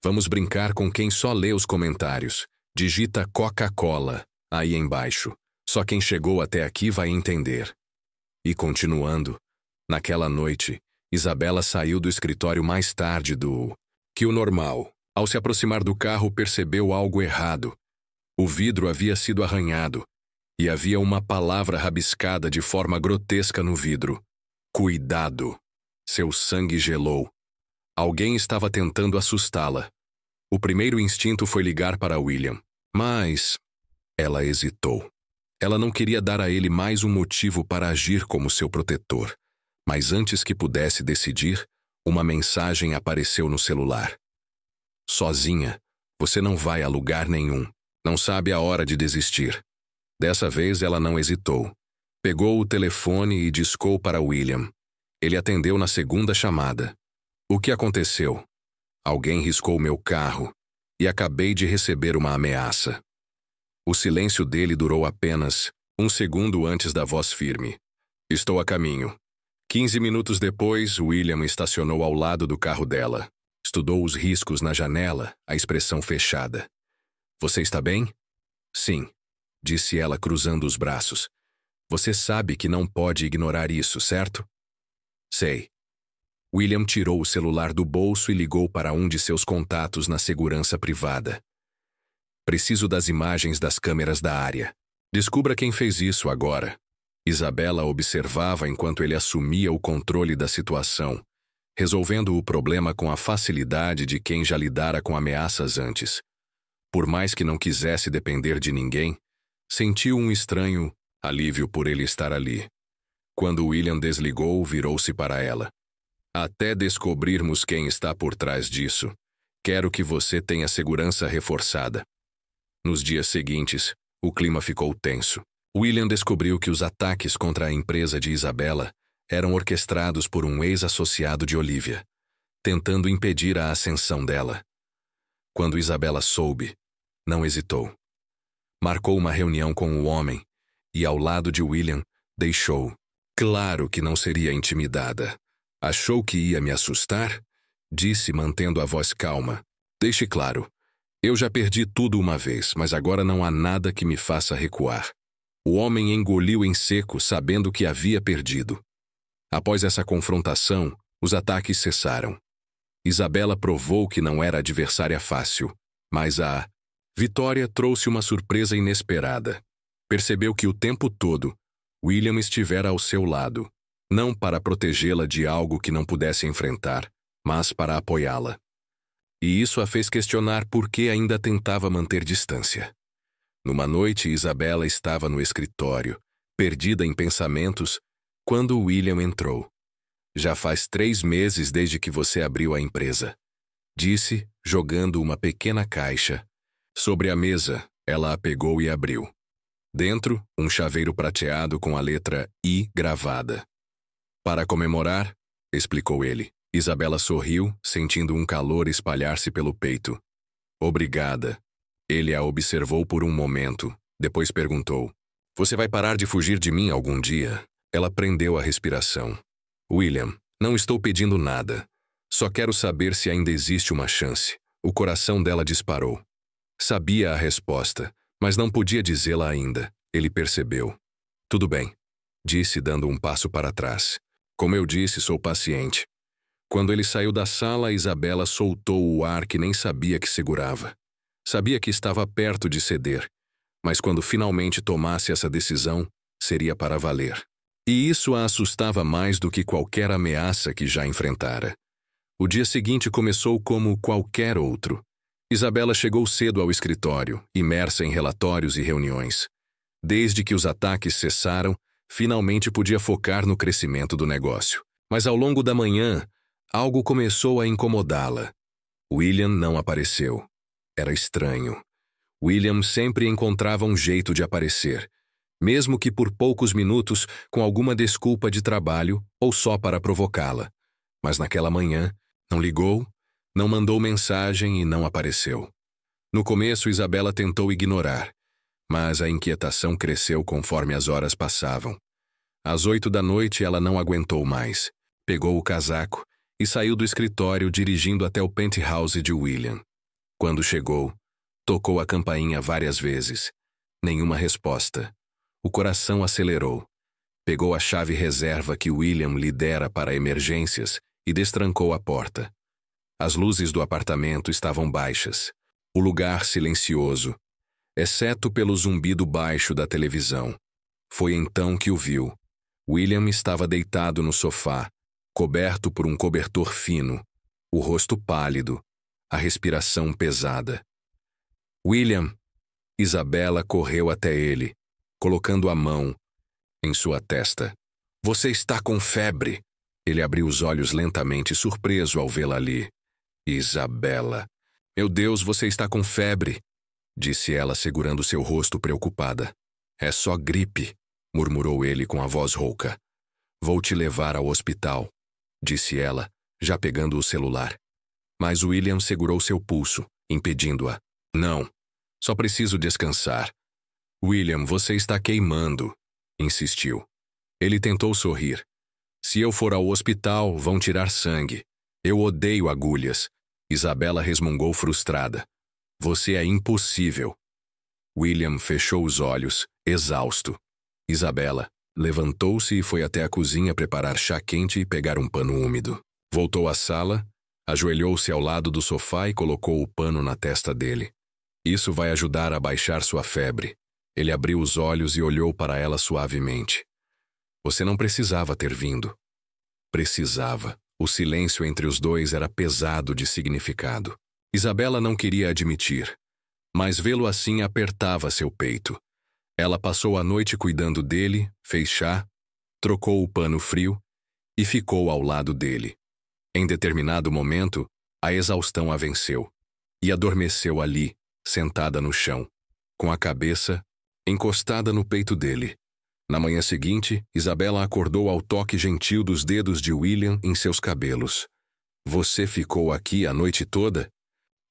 vamos brincar com quem só lê os comentários. Digita Coca-Cola aí embaixo. Só quem chegou até aqui vai entender. E continuando, naquela noite, Isabela saiu do escritório mais tarde que o normal. Ao se aproximar do carro, percebeu algo errado. O vidro havia sido arranhado, e havia uma palavra rabiscada de forma grotesca no vidro. Cuidado! Seu sangue gelou. Alguém estava tentando assustá-la. O primeiro instinto foi ligar para William, mas ela hesitou. Ela não queria dar a ele mais um motivo para agir como seu protetor. Mas antes que pudesse decidir, uma mensagem apareceu no celular. Sozinha, você não vai a lugar nenhum. Não sabe a hora de desistir. Dessa vez ela não hesitou. Pegou o telefone e discou para William. Ele atendeu na segunda chamada. O que aconteceu? Alguém riscou meu carro e acabei de receber uma ameaça. O silêncio dele durou apenas um segundo antes da voz firme. Estou a caminho. 15 minutos depois, William estacionou ao lado do carro dela. Estudou os riscos na janela, a expressão fechada. Você está bem? Sim, disse ela cruzando os braços. Você sabe que não pode ignorar isso, certo? Sei. William tirou o celular do bolso e ligou para um de seus contatos na segurança privada. Preciso das imagens das câmeras da área. Descubra quem fez isso agora. Isabela observava enquanto ele assumia o controle da situação, resolvendo o problema com a facilidade de quem já lidara com ameaças antes. Por mais que não quisesse depender de ninguém, sentiu um estranho alívio por ele estar ali. Quando William desligou, virou-se para ela. Até descobrirmos quem está por trás disso, quero que você tenha segurança reforçada. Nos dias seguintes, o clima ficou tenso. William descobriu que os ataques contra a empresa de Isabela eram orquestrados por um ex-associado de Olivia, tentando impedir a ascensão dela. Quando Isabela soube, não hesitou. Marcou uma reunião com o homem e, ao lado de William, deixou. Claro que não seria intimidada. Achou que ia me assustar? Disse, mantendo a voz calma. Deixe claro, Eu já perdi tudo uma vez, mas agora não há nada que me faça recuar. O homem engoliu em seco, sabendo que havia perdido. Após essa confrontação, os ataques cessaram. Isabela provou que não era adversária fácil, mas a vitória trouxe uma surpresa inesperada. Percebeu que o tempo todo, William estivera ao seu lado, não para protegê-la de algo que não pudesse enfrentar, mas para apoiá-la. E isso a fez questionar por que ainda tentava manter distância. Numa noite, Isabela estava no escritório, perdida em pensamentos, quando William entrou. Já faz 3 meses desde que você abriu a empresa, disse, jogando uma pequena caixa. Sobre a mesa, ela a pegou e abriu. Dentro, um chaveiro prateado com a letra I gravada. Para comemorar, explicou ele. Isabela sorriu, sentindo um calor espalhar-se pelo peito. Obrigada. Ele a observou por um momento, depois perguntou. Você vai parar de fugir de mim algum dia? Ela prendeu a respiração. William, não estou pedindo nada. Só quero saber se ainda existe uma chance. O coração dela disparou. Sabia a resposta, mas não podia dizê-la ainda. Ele percebeu. Tudo bem, disse dando um passo para trás. Como eu disse, sou paciente. Quando ele saiu da sala, Isabela soltou o ar que nem sabia que segurava. Sabia que estava perto de ceder, mas quando finalmente tomasse essa decisão, seria para valer. E isso a assustava mais do que qualquer ameaça que já enfrentara. O dia seguinte começou como qualquer outro. Isabela chegou cedo ao escritório, imersa em relatórios e reuniões. Desde que os ataques cessaram, finalmente podia focar no crescimento do negócio. Mas ao longo da manhã, algo começou a incomodá-la. William não apareceu. Era estranho. William sempre encontrava um jeito de aparecer, mesmo que por poucos minutos, com alguma desculpa de trabalho ou só para provocá-la. Mas naquela manhã, não ligou, não mandou mensagem e não apareceu. No começo, Isabela tentou ignorar, mas a inquietação cresceu conforme as horas passavam. Às 8 da noite, ela não aguentou mais. Pegou o casaco e saiu do escritório dirigindo até o penthouse de William. Quando chegou, tocou a campainha várias vezes. Nenhuma resposta. O coração acelerou. Pegou a chave reserva que William lhe dera para emergências e destrancou a porta. As luzes do apartamento estavam baixas. O lugar silencioso, exceto pelo zumbido baixo da televisão. Foi então que o viu. William estava deitado no sofá, coberto por um cobertor fino, o rosto pálido, a respiração pesada. William! Isabela correu até ele, colocando a mão em sua testa. Você está com febre! Ele abriu os olhos lentamente, surpreso ao vê-la ali. Isabela! Meu Deus, você está com febre! Disse ela, segurando seu rosto preocupada. É só gripe, murmurou ele com a voz rouca. Vou te levar ao hospital, disse ela, já pegando o celular. Mas William segurou seu pulso, impedindo-a. Não, só preciso descansar. William, você está queimando, insistiu. Ele tentou sorrir. Se eu for ao hospital, vão tirar sangue. Eu odeio agulhas. Isabela resmungou frustrada. Você é impossível. William fechou os olhos, exausto. Isabela levantou-se e foi até a cozinha preparar chá quente e pegar um pano úmido. Voltou à sala, ajoelhou-se ao lado do sofá e colocou o pano na testa dele. Isso vai ajudar a baixar sua febre. Ele abriu os olhos e olhou para ela suavemente. Você não precisava ter vindo. Precisava. O silêncio entre os dois era pesado de significado. Isabela não queria admitir, mas vê-lo assim apertava seu peito. Ela passou a noite cuidando dele, fez chá, trocou o pano frio e ficou ao lado dele. Em determinado momento, a exaustão a venceu e adormeceu ali, sentada no chão, com a cabeça encostada no peito dele. Na manhã seguinte, Isabela acordou ao toque gentil dos dedos de William em seus cabelos. Você ficou aqui a noite toda?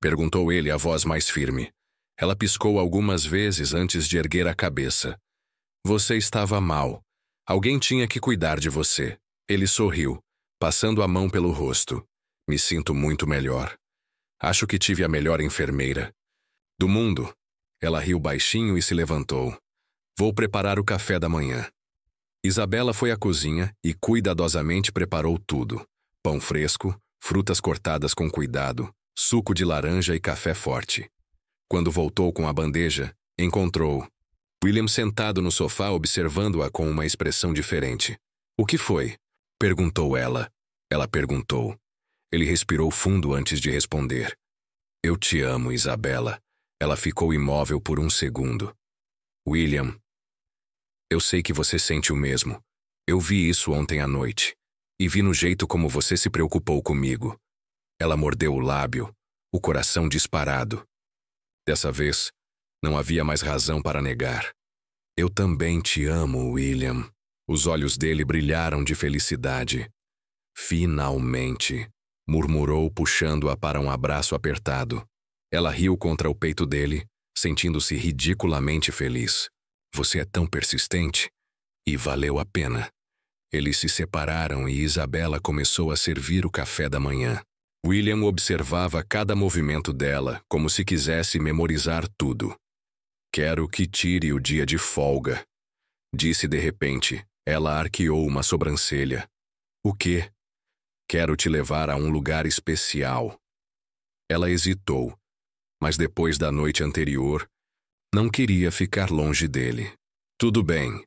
Perguntou ele, a voz mais firme. Ela piscou algumas vezes antes de erguer a cabeça. Você estava mal. Alguém tinha que cuidar de você. Ele sorriu, passando a mão pelo rosto. Me sinto muito melhor. Acho que tive a melhor enfermeira. Do mundo. Ela riu baixinho e se levantou. Vou preparar o café da manhã. Isabela foi à cozinha e cuidadosamente preparou tudo. Pão fresco, frutas cortadas com cuidado, suco de laranja e café forte. Quando voltou com a bandeja, encontrou William sentado no sofá observando-a com uma expressão diferente. O que foi? Perguntou ela. Ela perguntou. Ele respirou fundo antes de responder. Eu te amo, Isabela. Ela ficou imóvel por um segundo. William, eu sei que você sente o mesmo. Eu vi isso ontem à noite. E vi no jeito como você se preocupou comigo. Ela mordeu o lábio, o coração disparado. Dessa vez, não havia mais razão para negar. Eu também te amo, William. Os olhos dele brilharam de felicidade. Finalmente, murmurou puxando-a para um abraço apertado. Ela riu contra o peito dele, sentindo-se ridiculamente feliz. Você é tão persistente. E valeu a pena. Eles se separaram e Isabela começou a servir o café da manhã. William observava cada movimento dela, como se quisesse memorizar tudo. Quero que tire o dia de folga, disse de repente. Ela arqueou uma sobrancelha. O quê? Quero te levar a um lugar especial. Ela hesitou, mas depois da noite anterior, não queria ficar longe dele. Tudo bem.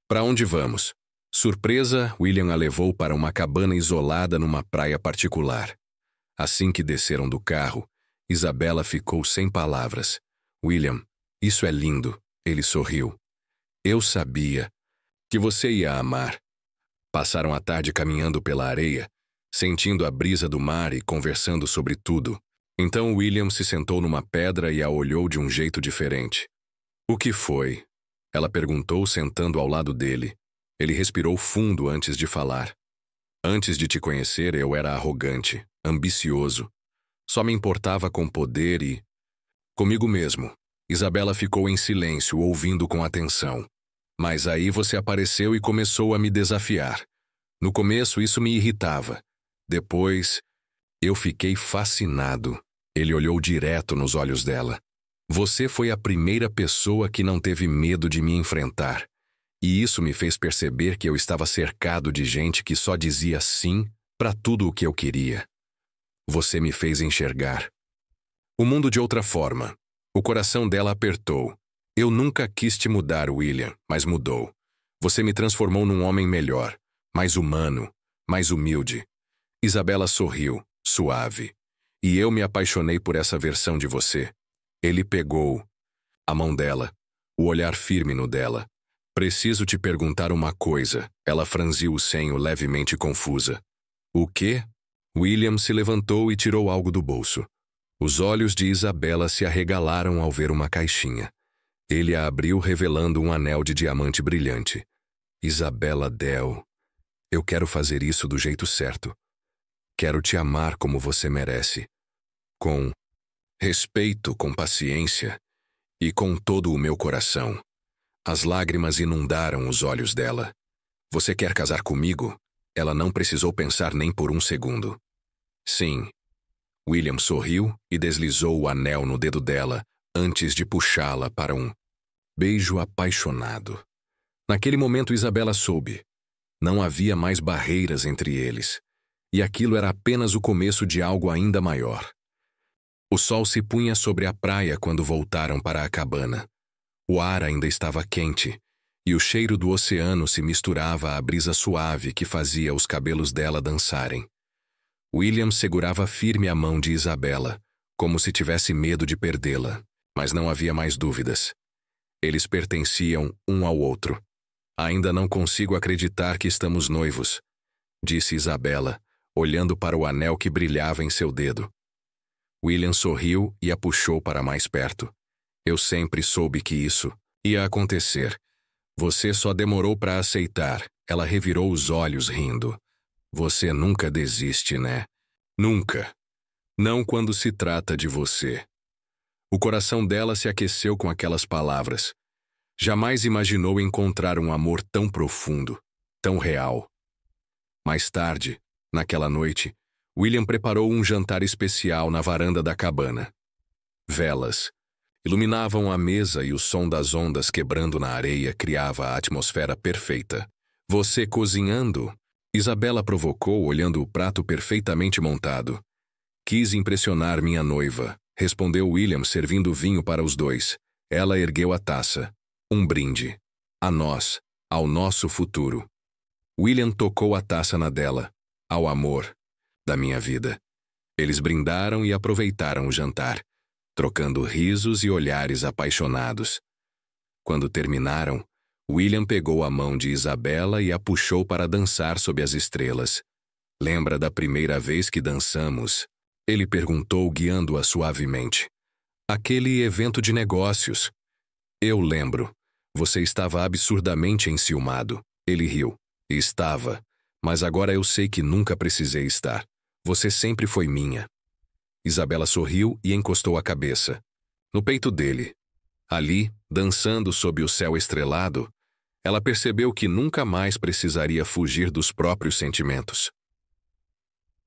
Para onde vamos? Surpresa, William a levou para uma cabana isolada numa praia particular. Assim que desceram do carro, Isabela ficou sem palavras. William, isso é lindo. Ele sorriu. Eu sabia que você ia amar. Passaram a tarde caminhando pela areia, sentindo a brisa do mar e conversando sobre tudo. Então William se sentou numa pedra e a olhou de um jeito diferente. O que foi? Ela perguntou sentando ao lado dele. Ele respirou fundo antes de falar. Antes de te conhecer, eu era arrogante, ambicioso. Só me importava com poder e... comigo mesmo. Isabela ficou em silêncio, ouvindo com atenção. Mas aí você apareceu e começou a me desafiar. No começo, isso me irritava. Depois, eu fiquei fascinado. Ele olhou direto nos olhos dela. Você foi a primeira pessoa que não teve medo de me enfrentar. E isso me fez perceber que eu estava cercado de gente que só dizia sim para tudo o que eu queria. Você me fez enxergar o mundo de outra forma. O coração dela apertou. Eu nunca quis te mudar, William, mas mudou. Você me transformou num homem melhor, mais humano, mais humilde. Isabela sorriu, suave. E eu me apaixonei por essa versão de você. Ele pegou a mão dela, o olhar firme no dela. Preciso te perguntar uma coisa. Ela franziu o senho levemente confusa. O quê? William se levantou e tirou algo do bolso. Os olhos de Isabela se arregalaram ao ver uma caixinha. Ele a abriu revelando um anel de diamante brilhante. Isabela Dell, eu quero fazer isso do jeito certo. Quero te amar como você merece. Com respeito, com paciência e com todo o meu coração. As lágrimas inundaram os olhos dela. Você quer casar comigo? Ela não precisou pensar nem por um segundo. Sim. William sorriu e deslizou o anel no dedo dela antes de puxá-la para um beijo apaixonado. Naquele momento Isabela soube. Não havia mais barreiras entre eles. E aquilo era apenas o começo de algo ainda maior. O sol se punha sobre a praia quando voltaram para a cabana. O ar ainda estava quente, e o cheiro do oceano se misturava à brisa suave que fazia os cabelos dela dançarem. William segurava firme a mão de Isabela, como se tivesse medo de perdê-la, mas não havia mais dúvidas. Eles pertenciam um ao outro. Ainda não consigo acreditar que estamos noivos, disse Isabela, olhando para o anel que brilhava em seu dedo. William sorriu e a puxou para mais perto. Eu sempre soube que isso ia acontecer. Você só demorou para aceitar. Ela revirou os olhos rindo. Você nunca desiste, né? Nunca. Não quando se trata de você. O coração dela se aqueceu com aquelas palavras. Jamais imaginou encontrar um amor tão profundo, tão real. Mais tarde, naquela noite, William preparou um jantar especial na varanda da cabana. Velas, Iluminavam a mesa e o som das ondas quebrando na areia criava a atmosfera perfeita. Você cozinhando? Isabela provocou, olhando o prato perfeitamente montado. Quis impressionar minha noiva, respondeu William, servindo vinho para os dois. Ela ergueu a taça. Um brinde. A nós, ao nosso futuro. William tocou a taça na dela. Ao amor da minha vida. Eles brindaram e aproveitaram o jantar, trocando risos e olhares apaixonados. Quando terminaram, William pegou a mão de Isabela e a puxou para dançar sob as estrelas. Lembra da primeira vez que dançamos? Ele perguntou, guiando-a suavemente. Aquele evento de negócios. Eu lembro. Você estava absurdamente enciumado. Ele riu. Estava. Mas agora eu sei que nunca precisei estar. Você sempre foi minha. Isabela sorriu e encostou a cabeça no peito dele. Ali, dançando sob o céu estrelado, ela percebeu que nunca mais precisaria fugir dos próprios sentimentos.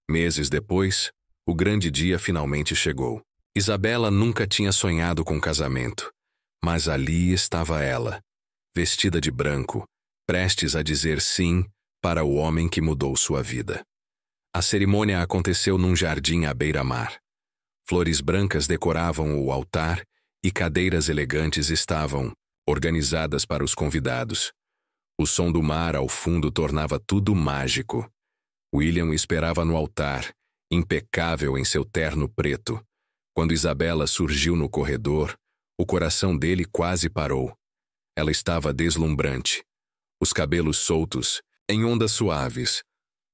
Meses depois, o grande dia finalmente chegou. Isabela nunca tinha sonhado com casamento, mas ali estava ela, vestida de branco, prestes a dizer sim para o homem que mudou sua vida. A cerimônia aconteceu num jardim à beira-mar. Flores brancas decoravam o altar e cadeiras elegantes estavam organizadas para os convidados. O som do mar ao fundo tornava tudo mágico. William esperava no altar, impecável em seu terno preto. Quando Isabela surgiu no corredor, o coração dele quase parou. Ela estava deslumbrante. Os cabelos soltos, em ondas suaves,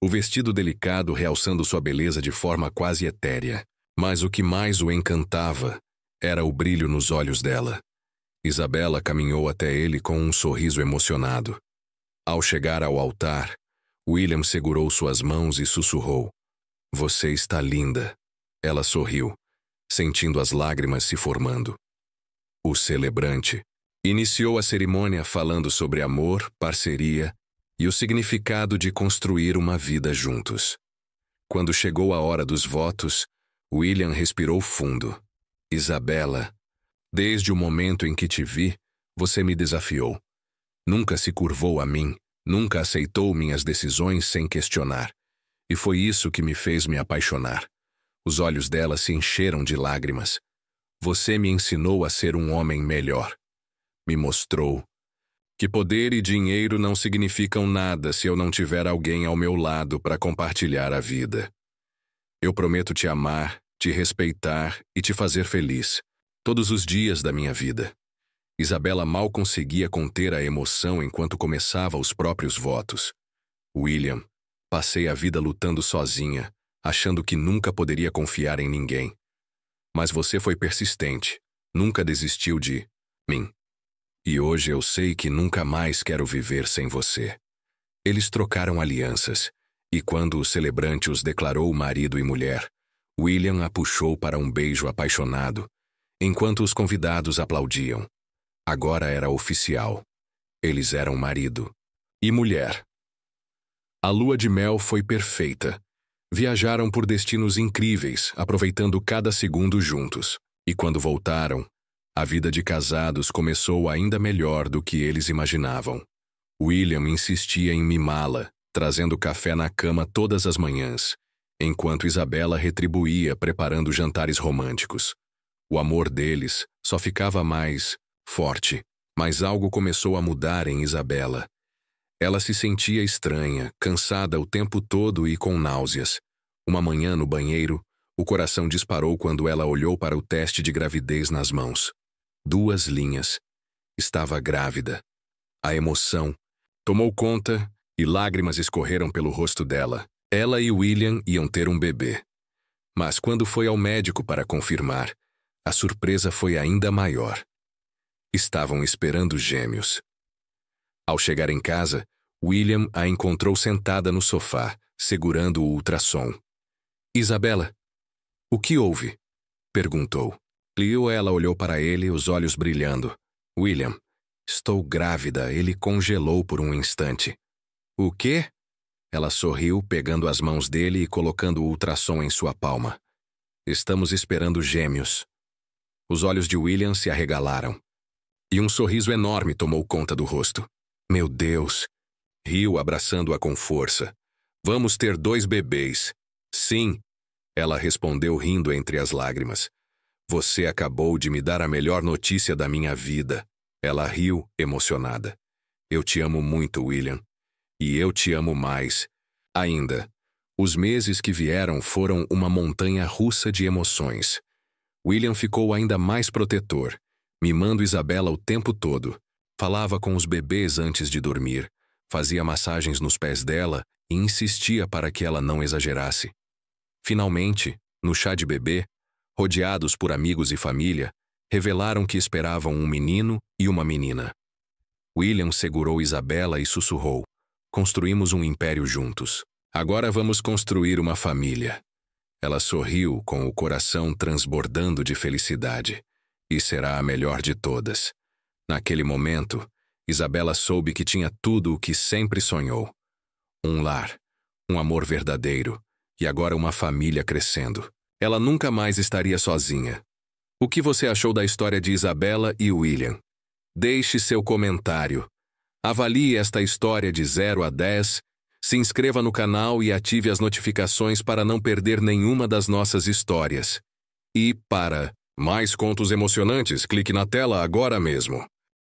o vestido delicado realçando sua beleza de forma quase etérea. Mas o que mais o encantava era o brilho nos olhos dela. Isabela caminhou até ele com um sorriso emocionado. Ao chegar ao altar, William segurou suas mãos e sussurrou. Você está linda. Ela sorriu, sentindo as lágrimas se formando. O celebrante iniciou a cerimônia falando sobre amor, parceria e o significado de construir uma vida juntos. Quando chegou a hora dos votos, William respirou fundo. Isabela, desde o momento em que te vi, você me desafiou. Nunca se curvou a mim, nunca aceitou minhas decisões sem questionar. E foi isso que me fez me apaixonar. Os olhos dela se encheram de lágrimas. Você me ensinou a ser um homem melhor. Me mostrou que poder e dinheiro não significam nada se eu não tiver alguém ao meu lado para compartilhar a vida. Eu prometo te amar, te respeitar e te fazer feliz, todos os dias da minha vida. Isabela mal conseguia conter a emoção enquanto começava os próprios votos. William, passei a vida lutando sozinha, achando que nunca poderia confiar em ninguém. Mas você foi persistente, nunca desistiu de mim. E hoje eu sei que nunca mais quero viver sem você. Eles trocaram alianças, e quando o celebrante os declarou marido e mulher, William a puxou para um beijo apaixonado, enquanto os convidados aplaudiam. Agora era oficial. Eles eram marido e mulher. A lua de mel foi perfeita. Viajaram por destinos incríveis, aproveitando cada segundo juntos. E quando voltaram, a vida de casados começou ainda melhor do que eles imaginavam. William insistia em mimá-la, trazendo café na cama todas as manhãs, enquanto Isabela retribuía preparando jantares românticos. O amor deles só ficava mais forte, mas algo começou a mudar em Isabela. Ela se sentia estranha, cansada o tempo todo e com náuseas. Uma manhã no banheiro, o coração disparou quando ela olhou para o teste de gravidez nas mãos. 2 linhas. Estava grávida. A emoção tomou conta e lágrimas escorreram pelo rosto dela. Ela e William iam ter um bebê. Mas quando foi ao médico para confirmar, a surpresa foi ainda maior. Estavam esperando gêmeos. Ao chegar em casa, William a encontrou sentada no sofá, segurando o ultrassom. Isabela, o que houve? Perguntou. Ela olhou para ele, os olhos brilhando. William, estou grávida. Ele congelou por um instante. O quê? Ela sorriu, pegando as mãos dele e colocando o ultrassom em sua palma. Estamos esperando gêmeos. Os olhos de William se arregalaram. E um sorriso enorme tomou conta do rosto. Meu Deus! Riu, abraçando-a com força. Vamos ter 2 bebês. Sim, ela respondeu rindo entre as lágrimas. Você acabou de me dar a melhor notícia da minha vida. Ela riu, emocionada. Eu te amo muito, William. E eu te amo mais. Ainda. Os meses que vieram foram uma montanha-russa de emoções. William ficou ainda mais protetor, mimando Isabela o tempo todo. Falava com os bebês antes de dormir, fazia massagens nos pés dela e insistia para que ela não exagerasse. Finalmente, no chá de bebê, rodeados por amigos e família, revelaram que esperavam um menino e uma menina. William segurou Isabela e sussurrou: construímos um império juntos. Agora vamos construir uma família. Ela sorriu com o coração transbordando de felicidade. E será a melhor de todas. Naquele momento, Isabela soube que tinha tudo o que sempre sonhou. Um lar, um amor verdadeiro e agora uma família crescendo. Ela nunca mais estaria sozinha. O que você achou da história de Isabela e William? Deixe seu comentário. Avalie esta história de 0 a 10. Se inscreva no canal e ative as notificações para não perder nenhuma das nossas histórias. E para mais contos emocionantes, clique na tela agora mesmo.